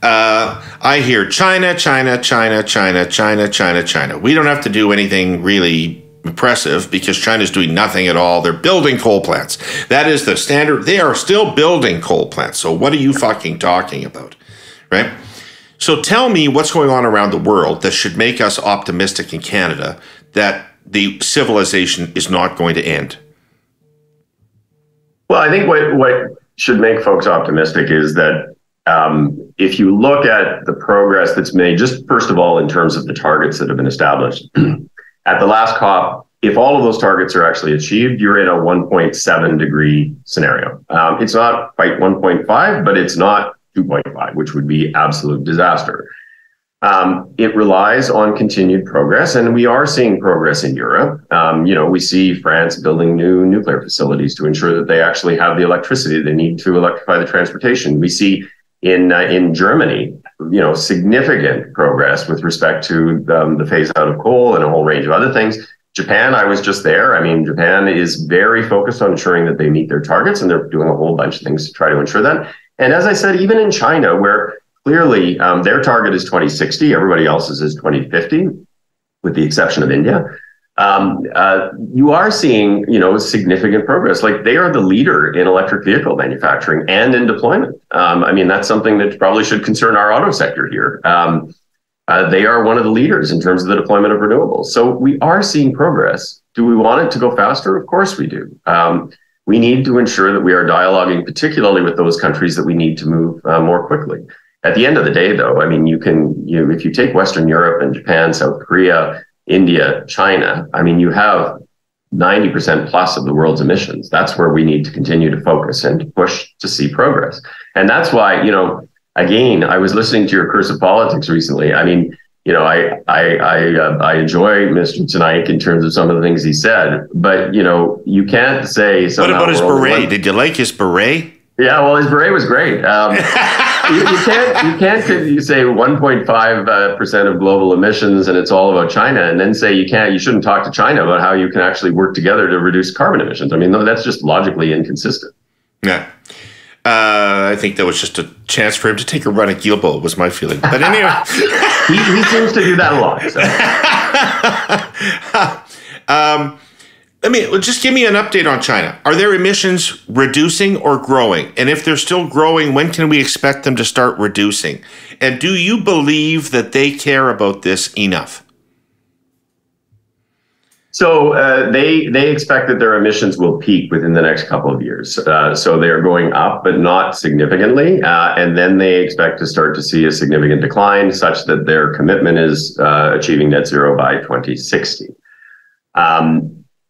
I hear China, China, China, China, China, China, China. We don't have to do anything really impressive because China's doing nothing at all. They're building coal plants. That is the standard. They are still building coal plants. So what are you fucking talking about, right? So tell me what's going on around the world that should make us optimistic in Canada that the civilization is not going to end. Well, I think what should make folks optimistic is that if you look at the progress that's made, just first of all, in terms of the targets that have been established at the last COP, if all of those targets are actually achieved, you're in a 1.7 degree scenario. It's not quite 1.5, but it's not 2.5, which would be absolute disaster. It relies on continued progress, and we are seeing progress in Europe. We see France building new nuclear facilities to ensure that they actually have the electricity they need to electrify the transportation. We see in Germany, significant progress with respect to the phase out of coal and a whole range of other things. Japan, I was just there. I mean, Japan is very focused on ensuring that they meet their targets, and they're doing a whole bunch of things to try to ensure that. And as I said, even in China, where clearly their target is 2060, everybody else's is 2050, with the exception of India, you are seeing, significant progress. Like they are the leader in electric vehicle manufacturing and in deployment. That's something that probably should concern our auto sector here. They are one of the leaders in terms of the deployment of renewables. So we are seeing progress. Do we want it to go faster? Of course we do. We need to ensure that we are dialoguing, particularly with those countries that we need to move more quickly. At the end of the day, though, if you take Western Europe and Japan, South Korea, India, China, you have 90% plus of the world's emissions. That's where we need to continue to focus and to push to see progress. And that's why, again, I was listening to your Curse of Politics recently. I enjoy Mr. Tanaik in terms of some of the things he said, but you can't say. What about his beret? Did you like his beret? Yeah, well, his beret was great. You can't say 1.5% of global emissions and it's all about China, and then say you shouldn't talk to China about how you can actually work together to reduce carbon emissions. That's just logically inconsistent. Yeah. I think that was just a chance for him to take a run at Guilbeault, was my feeling. But anyway. he seems to do that a lot. So. Just give me an update on China. Are their emissions reducing or growing? And if they're still growing, when can we expect them to start reducing? And do you believe that they care about this enough? So they expect that their emissions will peak within the next couple of years. So they're going up, but not significantly. And then they expect to start to see a significant decline such that their commitment is achieving net zero by 2060.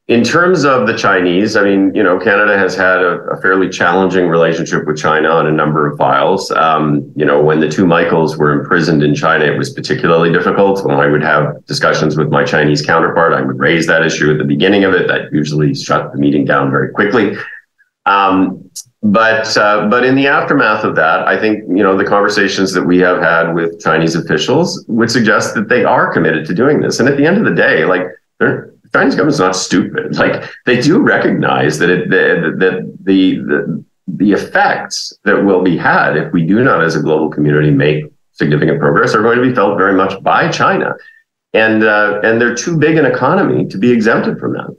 In terms of the Chinese, Canada has had a fairly challenging relationship with China on a number of files. When the two Michaels were imprisoned in China, it was particularly difficult. When I would have discussions with my Chinese counterpart, I would raise that issue at the beginning of it. That usually shut the meeting down very quickly. But in the aftermath of that, I think, the conversations that we have had with Chinese officials would suggest that they are committed to doing this. And at the end of the day, the Chinese government's not stupid. They do recognize that the effects that will be had if we do not, as a global community, make significant progress are going to be felt very much by China. And they're too big an economy to be exempted from that.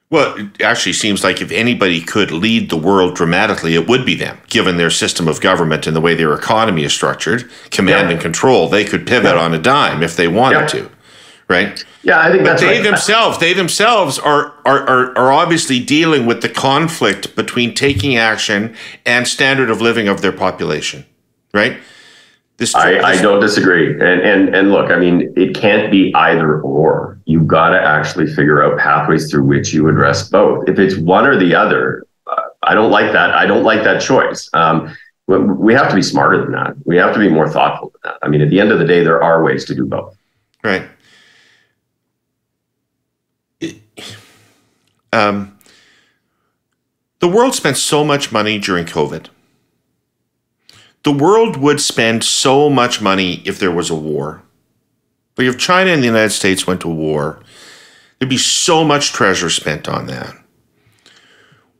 Well, it actually seems like if anybody could lead the world dramatically, it would be them, given their system of government and the way their economy is structured, command and control. They could pivot on a dime if they wanted to, right? Yeah, I think that's right. They themselves are obviously dealing with the conflict between taking action and standard of living of their population, right? I don't disagree. And look, I mean, it can't be either or. You've got to actually figure out pathways through which you address both. If it's one or the other, I don't like that. I don't like that choice. We have to be smarter than that. We have to be more thoughtful than that. I mean, at the end of the day, there are ways to do both. Right. The world spent so much money during COVID. The world would spend so much money if there was a war. Like if China and the United States went to war, there'd be so much treasure spent on that.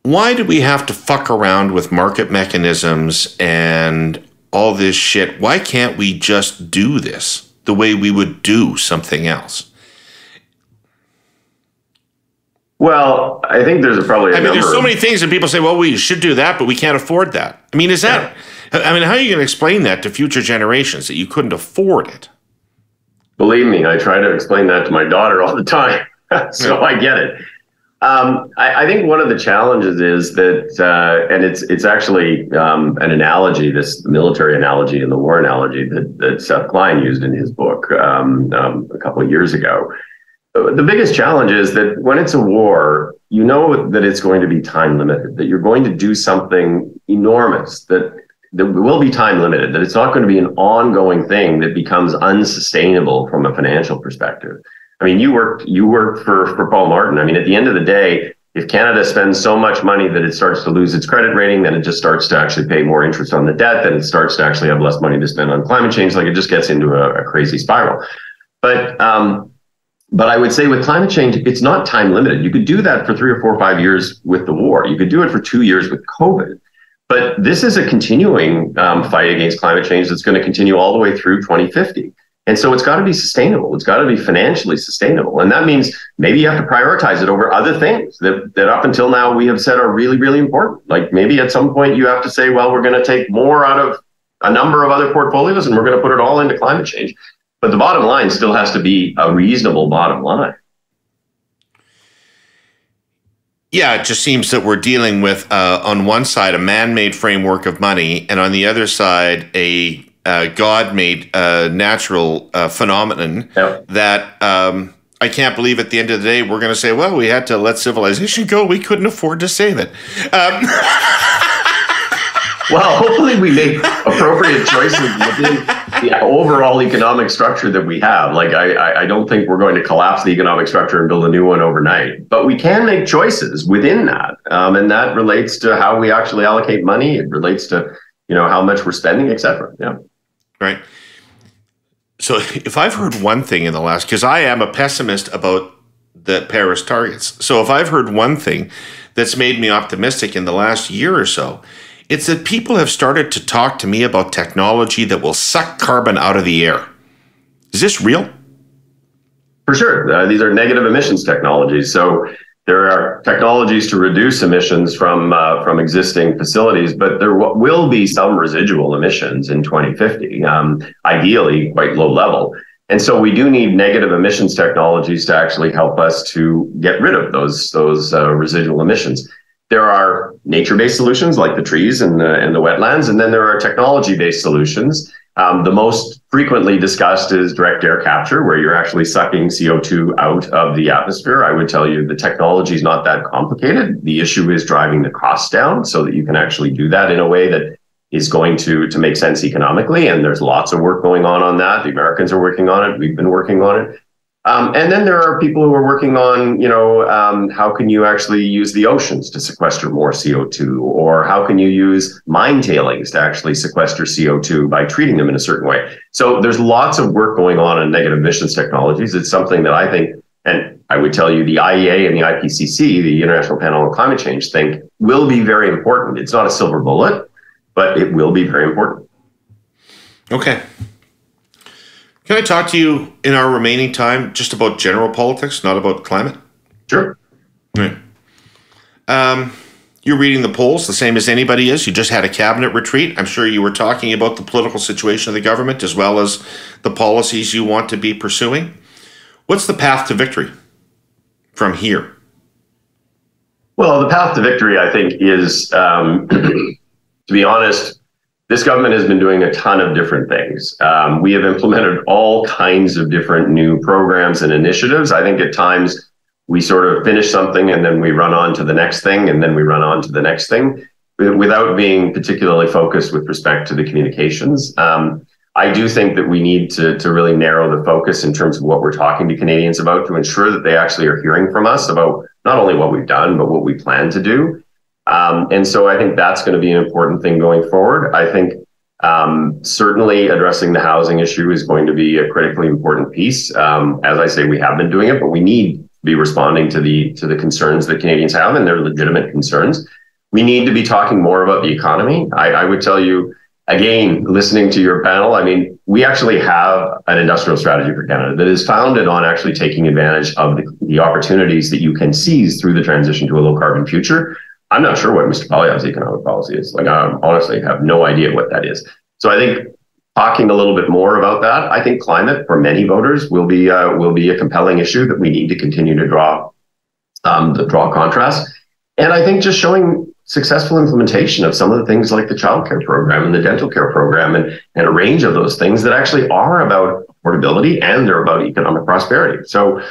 Why do we have to fuck around with market mechanisms and all this shit? Why can't we just do this the way we would do something else? Well, I think there's probably there's so many things that people say, well, we should do that, but we can't afford that. I mean, is that... Yeah. I mean, how are you going to explain that to future generations, that you couldn't afford it? Believe me, I try to explain that to my daughter all the time, so I get it. I think one of the challenges is that, and it's actually an analogy, this military analogy and the war analogy that Seth Klein used in his book a couple of years ago. The biggest challenge is that when it's a war, you know that it's going to be time limited, that you're going to do something enormous, that will be time limited, that it's not going to be an ongoing thing that becomes unsustainable from a financial perspective. I mean, you worked for Paul Martin. I mean, at the end of the day, if Canada spends so much money that it starts to lose its credit rating, then it just starts to actually pay more interest on the debt, then it starts to actually have less money to spend on climate change. Like it just gets into a crazy spiral. But I would say with climate change, it's not time limited. You could do that for 3 or 4 or 5 years with the war. You could do it for 2 years with COVID. But this is a continuing fight against climate change that's going to continue all the way through 2050. And so it's got to be sustainable. It's got to be financially sustainable. And that means maybe you have to prioritize it over other things that up until now we have said are really, really important. Like maybe at some point you have to say, well, we're going to take more out of a number of other portfolios and we're going to put it all into climate change. But the bottom line still has to be a reasonable bottom line. Yeah, it just seems that we're dealing with, on one side, a man-made framework of money, and on the other side, a God-made natural phenomenon that I can't believe at the end of the day we're going to say, well, we had to let civilization go. We couldn't afford to save it. Well, hopefully we make appropriate choices within the overall economic structure that we have. Like, I don't think we're going to collapse the economic structure and build a new one overnight, but we can make choices within that. And that relates to how we actually allocate money. It relates to, how much we're spending, et cetera. Yeah. Right. So if I've heard one thing in the last, because I am a pessimist about the Paris targets. So if I've heard one thing that's made me optimistic in the last year or so, it's that people have started to talk to me about technology that will suck carbon out of the air. Is this real? For sure. These are negative emissions technologies. So there are technologies to reduce emissions from existing facilities, but there will be some residual emissions in 2050, ideally quite low level. And so we do need negative emissions technologies to actually help us to get rid of those residual emissions. There are nature-based solutions like the trees and the wetlands, and then there are technology-based solutions. The most frequently discussed is direct air capture, where you're actually sucking CO2 out of the atmosphere. I would tell you the technology is not that complicated. The issue is driving the costs down so that you can actually do that in a way that is going to make sense economically. And there's lots of work going on that. The Americans are working on it. We've been working on it. And then there are people who are working on, how can you actually use the oceans to sequester more CO2? Or how can you use mine tailings to actually sequester CO2 by treating them in a certain way? So there's lots of work going on negative emissions technologies. It's something that I think, and I would tell you the IEA and the IPCC, the International Panel on Climate Change, think will be very important. It's not a silver bullet, but it will be very important. Okay. Can I talk to you in our remaining time just about general politics, not about climate? Sure. Right. You're reading the polls the same as anybody is. You just had a cabinet retreat. I'm sure you were talking about the political situation of the government as well as the policies you want to be pursuing. What's the path to victory from here? Well, the path to victory, I think, is, to be honest, this government has been doing a ton of different things. We have implemented all kinds of different new programs and initiatives. I think at times we sort of finish something and then we run on to the next thing and then we run on to the next thing without being particularly focused with respect to the communications. I do think that we need to really narrow the focus in terms of what we're talking to Canadians about to ensure that they actually are hearing from us about not only what we've done, but what we plan to do. And so I think that's going to be an important thing going forward. I think certainly addressing the housing issue is going to be a critically important piece. As I say, we have been doing it, but we need to be responding to the concerns that Canadians have, and they're legitimate concerns. We need to be talking more about the economy. I would tell you, again, listening to your panel, I mean, we actually have an industrial strategy for Canada that is founded on actually taking advantage of the opportunities that you can seize through the transition to a low carbon future. I'm not sure what Mr. Poilievre's economic policy is. Like, I honestly have no idea what that is. So I think talking a little bit more about that, I think climate for many voters will be a compelling issue that we need to continue to draw contrast. And I think just showing successful implementation of some of the things like the childcare program and the dental care program and a range of those things that actually are about affordability and they're about economic prosperity. So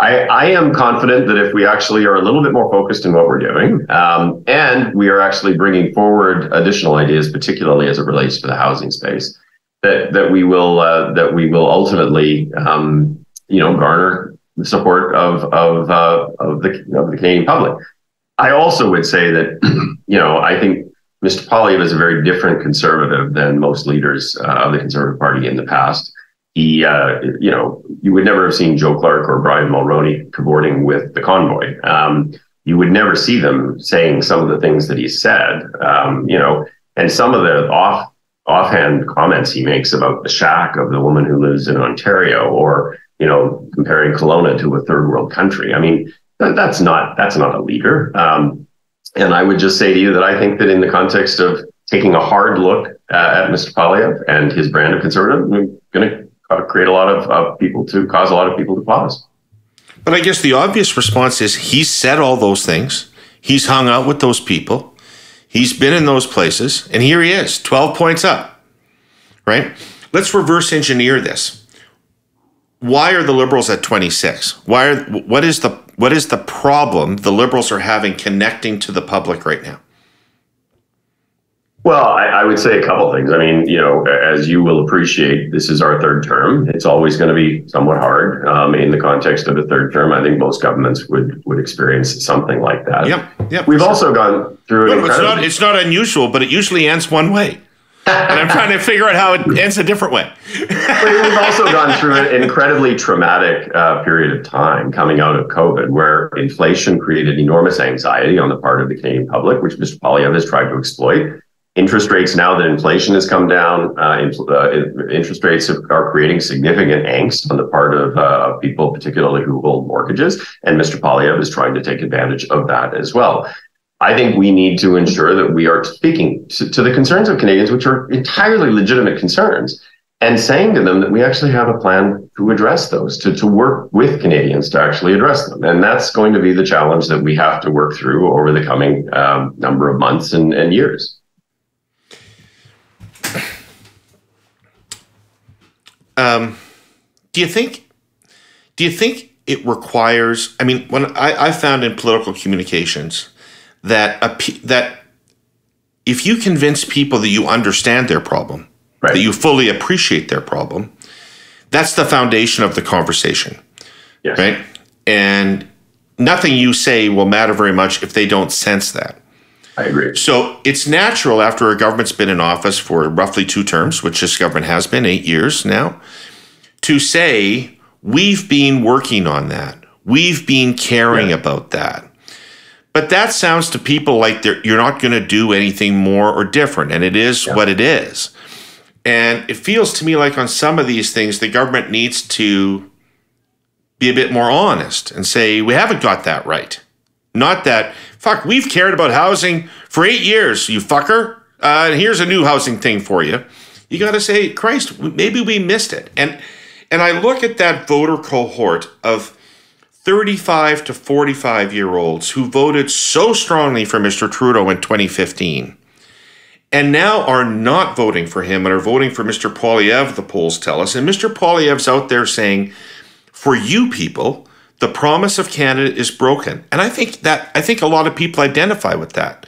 I am confident that if we actually are a little bit more focused in what we're doing, and we are actually bringing forward additional ideas, particularly as it relates to the housing space, that we will ultimately, garner the support of the Canadian public. I also would say that, I think Mr. Poilievre is a very different conservative than most leaders of the Conservative Party in the past. He, you would never have seen Joe Clark or Brian Mulroney cavorting with the convoy. You would never see them saying some of the things that he said, and some of the offhand comments he makes about the shack of the woman who lives in Ontario, or, comparing Kelowna to a third world country. I mean, that's not a leader. And I would just say to you that I think that in the context of taking a hard look at Mr. Poilievre and his brand of conservative, we're going to create a lot of people to cause a lot of people to pause. But I guess the obvious response is he's said all those things. He's hung out with those people. He's been in those places. And here he is, 12 points up, right? Let's reverse engineer this. Why are the Liberals at 26? What is the problem the Liberals are having connecting to the public right now? Well, I would say a couple of things. I mean, as you will appreciate, this is our third term. It's always going to be somewhat hard in the context of a third term. I think most governments would experience something like that. Yep. We've also gone through it's not unusual, but it usually ends one way. And I'm trying to figure out how it ends a different way. We've also gone through an incredibly traumatic period of time coming out of COVID, where inflation created enormous anxiety on the part of the Canadian public, which Mr. Poilievre has tried to exploit. Interest rates, now that inflation has come down, interest rates are creating significant angst on the part of people, particularly who hold mortgages. And Mr. Poilievre is trying to take advantage of that as well. I think we need to ensure that we are speaking to the concerns of Canadians, which are entirely legitimate concerns, and saying to them that we actually have a plan to address those, to work with Canadians to actually address them. And that's going to be the challenge that we have to work through over the coming number of months and years. Do you think it requires, I mean, when I found in political communications that if you convince people that you understand their problem, right, that you fully appreciate their problem, that's the foundation of the conversation. Yes. Right? And nothing you say will matter very much if they don't sense that. I agree. So it's natural after a government's been in office for roughly 2 terms, which this government has been 8 years now, to say, we've been working on that. We've been caring about that. But that sounds to people like you're not going to do anything more or different, and it is what it is. And it feels to me like on some of these things, the government needs to be a bit more honest and say, we haven't got that right. Not that, fuck, we've cared about housing for 8 years, you fucker. Here's a new housing thing for you. You got to say, Christ, maybe we missed it. And I look at that voter cohort of 35 to 45-year-olds who voted so strongly for Mr. Trudeau in 2015 and now are not voting for him and are voting for Mr. Poilievre, the polls tell us. And Mr. Poilievre's out there saying, for you people, the promise of Canada is broken. And I think a lot of people identify with that.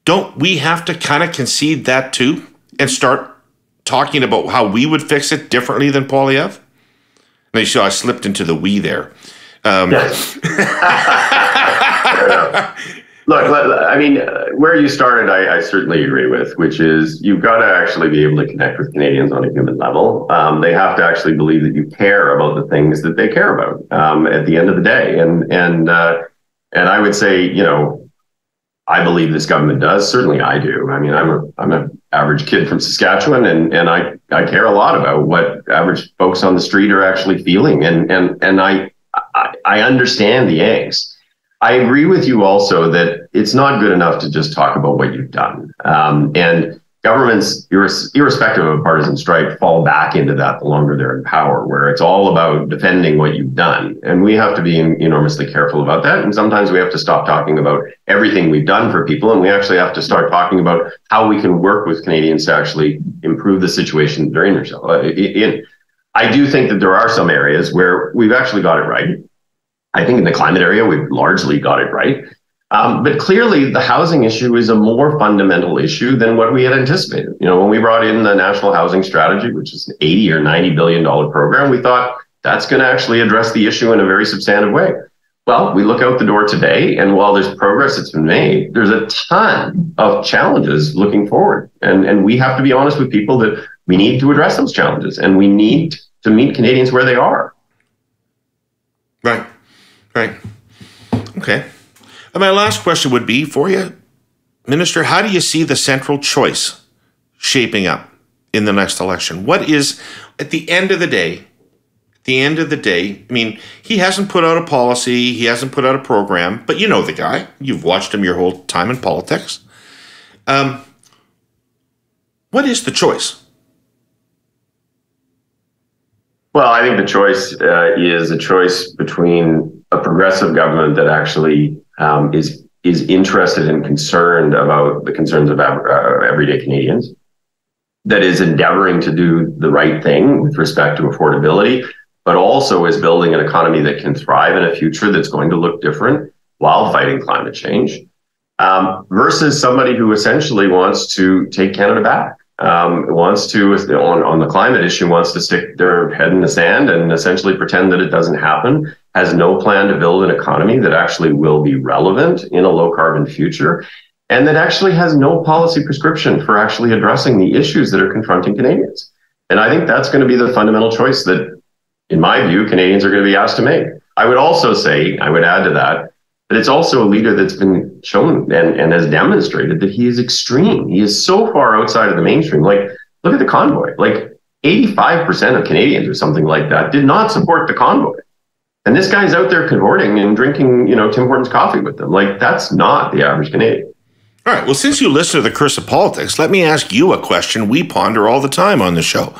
Don't we have to kind of concede that too and start talking about how we would fix it differently than Poilievre? And you saw I slipped into the we there. Yes. Look, I mean, where you started, I certainly agree with, which is you've got to actually be able to connect with Canadians on a human level. They have to actually believe that you care about the things that they care about at the end of the day. And I would say, you know, I believe this government does. Certainly I do. I mean, I'm an average kid from Saskatchewan, and I care a lot about what average folks on the street are actually feeling. And I understand the angst. I agree with you also that it's not good enough to just talk about what you've done. And governments, irrespective of partisan stripe, fall back into that the longer they're in power, where it's all about defending what you've done. And we have to be enormously careful about that. And sometimes we have to stop talking about everything we've done for people. And we actually have to start talking about how we can work with Canadians to actually improve the situation they're in themselves. I do think that there are some areas where we've actually got it right. I think in the climate area, we've largely got it right. But clearly, the housing issue is a more fundamental issue than what we had anticipated. You know, when we brought in the National Housing Strategy, which is an $80 or $90 billion program, we thought that's going to actually address the issue in a very substantive way. Well, we look out the door today, and while there's progress that's been made, there's a ton of challenges looking forward. And we have to be honest with people that we need to address those challenges, and we need to meet Canadians where they are. Right. Okay. And my last question would be for you, Minister, how do you see the central choice shaping up in the next election? What is, at the end of the day, I mean, he hasn't put out a policy, he hasn't put out a program, but you know the guy. You've watched him your whole time in politics. What is the choice? Well, I think the choice is a choice between a progressive government that actually is interested and concerned about the concerns of everyday Canadians, that is endeavoring to do the right thing with respect to affordability, but also is building an economy that can thrive in a future that's going to look different while fighting climate change, versus somebody who essentially wants to take Canada back. Wants to, on the climate issue, wants to stick their head in the sand and essentially pretend that it doesn't happen, has no plan to build an economy that actually will be relevant in a low carbon future, and that actually has no policy prescription for actually addressing the issues that are confronting Canadians. And I think that's going to be the fundamental choice that, in my view, Canadians are going to be asked to make. I would also say, I would add to that, but it's also a leader that's been shown and has demonstrated that he is extreme. He is so far outside of the mainstream. Like, look at the convoy. Like 85% of Canadians or something like that did not support the convoy. And this guy's out there cavorting and drinking, Tim Hortons coffee with them. Like, that's not the average Canadian. All right. Well, since you listen to the Curse of Politics, let me ask you a question we ponder all the time on the show,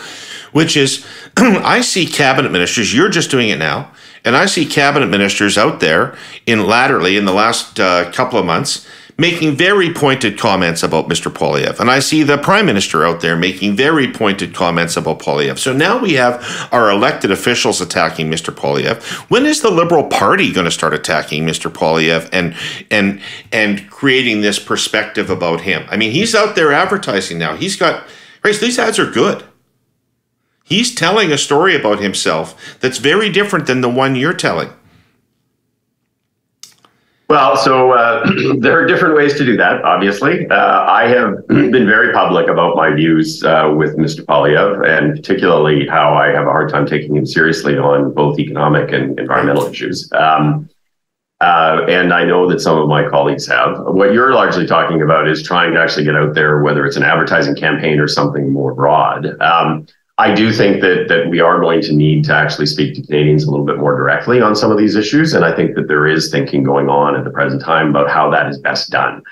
which is, I see cabinet ministers, you're just doing it now, and I see cabinet ministers out there laterally in the last couple of months making very pointed comments about Mr. Poilievre. And I see the Prime Minister out there making very pointed comments about Poilievre. So now we have our elected officials attacking Mr. Poilievre. When is the Liberal Party going to start attacking Mr. Poilievre and creating this perspective about him? I mean, he's out there advertising now. He's got, right, these ads are good. He's telling a story about himself that's very different than the one you're telling. Well, so there are different ways to do that, obviously. I have been very public about my views with Mr. Polyev, and particularly how I have a hard time taking him seriously on both economic and environmental issues. And I know that some of my colleagues have. What you're largely talking about is trying to actually get out there, whether it's an advertising campaign or something more broad. I do think that we are going to need to actually speak to Canadians a little bit more directly on some of these issues. And I think that there is thinking going on at the present time about how that is best done.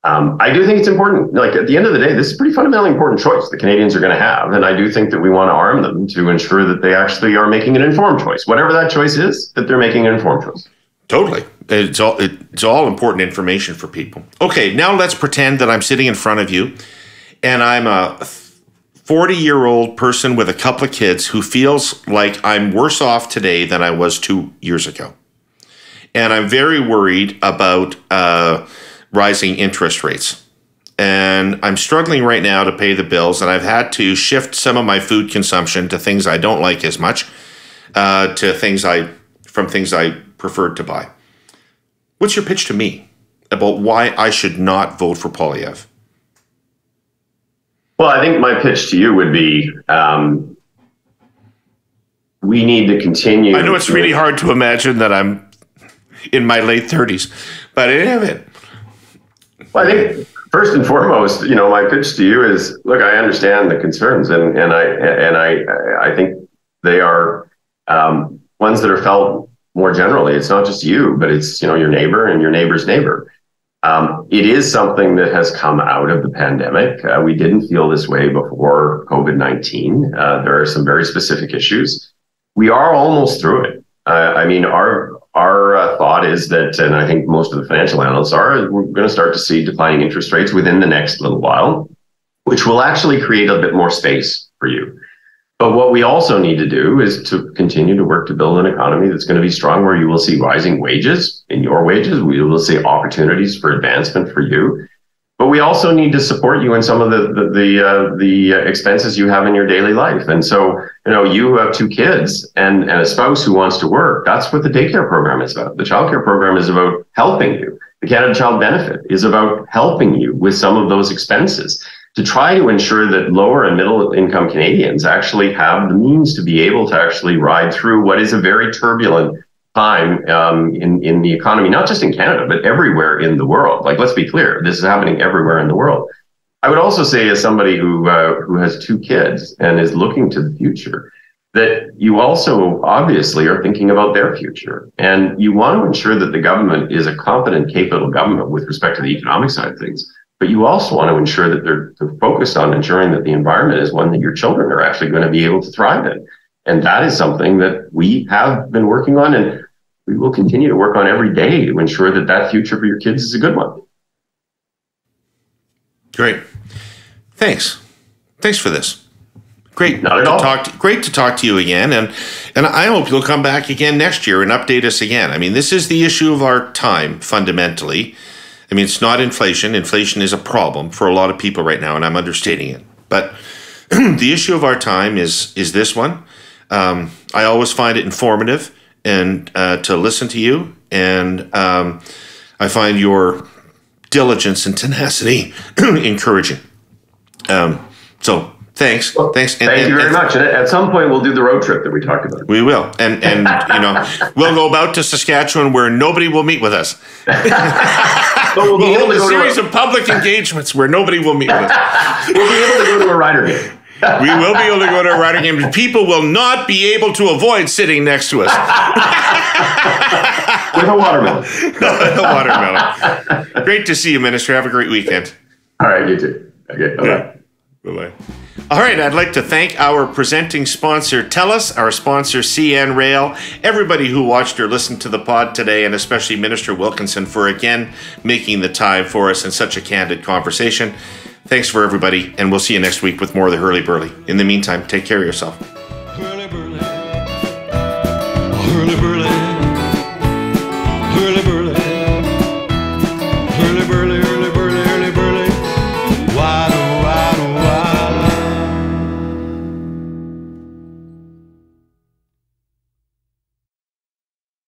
I do think it's important. Like, at the end of the day, this is a pretty fundamentally important choice that Canadians are going to have. And I do think that we want to arm them to ensure that they actually are making an informed choice. Whatever that choice is, that they're making an informed choice. Totally. It's all important information for people. Okay, now let's pretend that I'm sitting in front of you and I'm a 40-year-old person with a couple of kids who feels like I'm worse off today than I was 2 years ago. And I'm very worried about rising interest rates. And I'm struggling right now to pay the bills, and I've had to shift some of my food consumption to things I don't like as much, to things I preferred to buy. What's your pitch to me about why I should not vote for Polyev? Well, I think my pitch to you would be we need to continue. I know it's really hard to imagine that I'm in my late 30s, but I have it. Well, I think first and foremost, my pitch to you is, look, I understand the concerns, and I think they are ones that are felt more generally. It's not just you, but it's your neighbor and your neighbor's neighbor. It is something that has come out of the pandemic. We didn't feel this way before COVID-19. There are some very specific issues. We are almost through it. Our thought is that, and I think most of the financial analysts are, we're going to start to see declining interest rates within the next little while, which will actually create a bit more space for you. But what we also need to do is to continue to work to build an economy that's going to be strong, where you will see rising wages in your wages. We will see opportunities for advancement for you. But we also need to support you in some of the expenses you have in your daily life. And so, you have 2 kids and a spouse who wants to work. That's what the daycare program is about. The childcare program is about helping you. The Canada Child Benefit is about helping you with some of those expenses, to try to ensure that lower and middle income Canadians actually have the means to be able to actually ride through what is a very turbulent time in the economy, not just in Canada, but everywhere in the world. Like, let's be clear, this is happening everywhere in the world. I would also say, as somebody who has 2 kids and is looking to the future, that you also obviously are thinking about their future. And you want to ensure that the government is a competent, capable government with respect to the economic side of things. But you also want to ensure that they're focused on ensuring that the environment is one that your children are actually going to be able to thrive in. And that is something that we have been working on, and we will continue to work on every day to ensure that that future for your kids is a good one. Great. Thanks for this. Great. Not at all. Great to talk to you again. And I hope you'll come back again next year and update us again. I mean, this is the issue of our time, fundamentally. I mean, it's not inflation. Inflation is a problem for a lot of people right now, and I'm understating it. But the issue of our time is this one. I always find it informative and to listen to you, and I find your diligence and tenacity encouraging. So thanks. Well, thanks. Thank you very much. And at some point, we'll do the road trip that we talked about. We will. And we'll go out to Saskatchewan, where nobody will meet with us. We'll be able to go to a series of public engagements where nobody will meet with us. We'll be able to go to a rider game. We will be able to go to a rider game. People will not be able to avoid sitting next to us. With a watermelon. With a watermelon. Great to see you, Minister. Have a great weekend. All right, you too. Okay, bye-bye. Yeah. Bye-bye. All right, I'd like to thank our presenting sponsor, TELUS, our sponsor, CN Rail, everybody who watched or listened to the pod today, and especially Minister Wilkinson for, again, making the time for us in such a candid conversation. Thanks for everybody, and we'll see you next week with more of the Herle Burly. In the meantime, take care of yourself. Herle Burly. Herle Burly.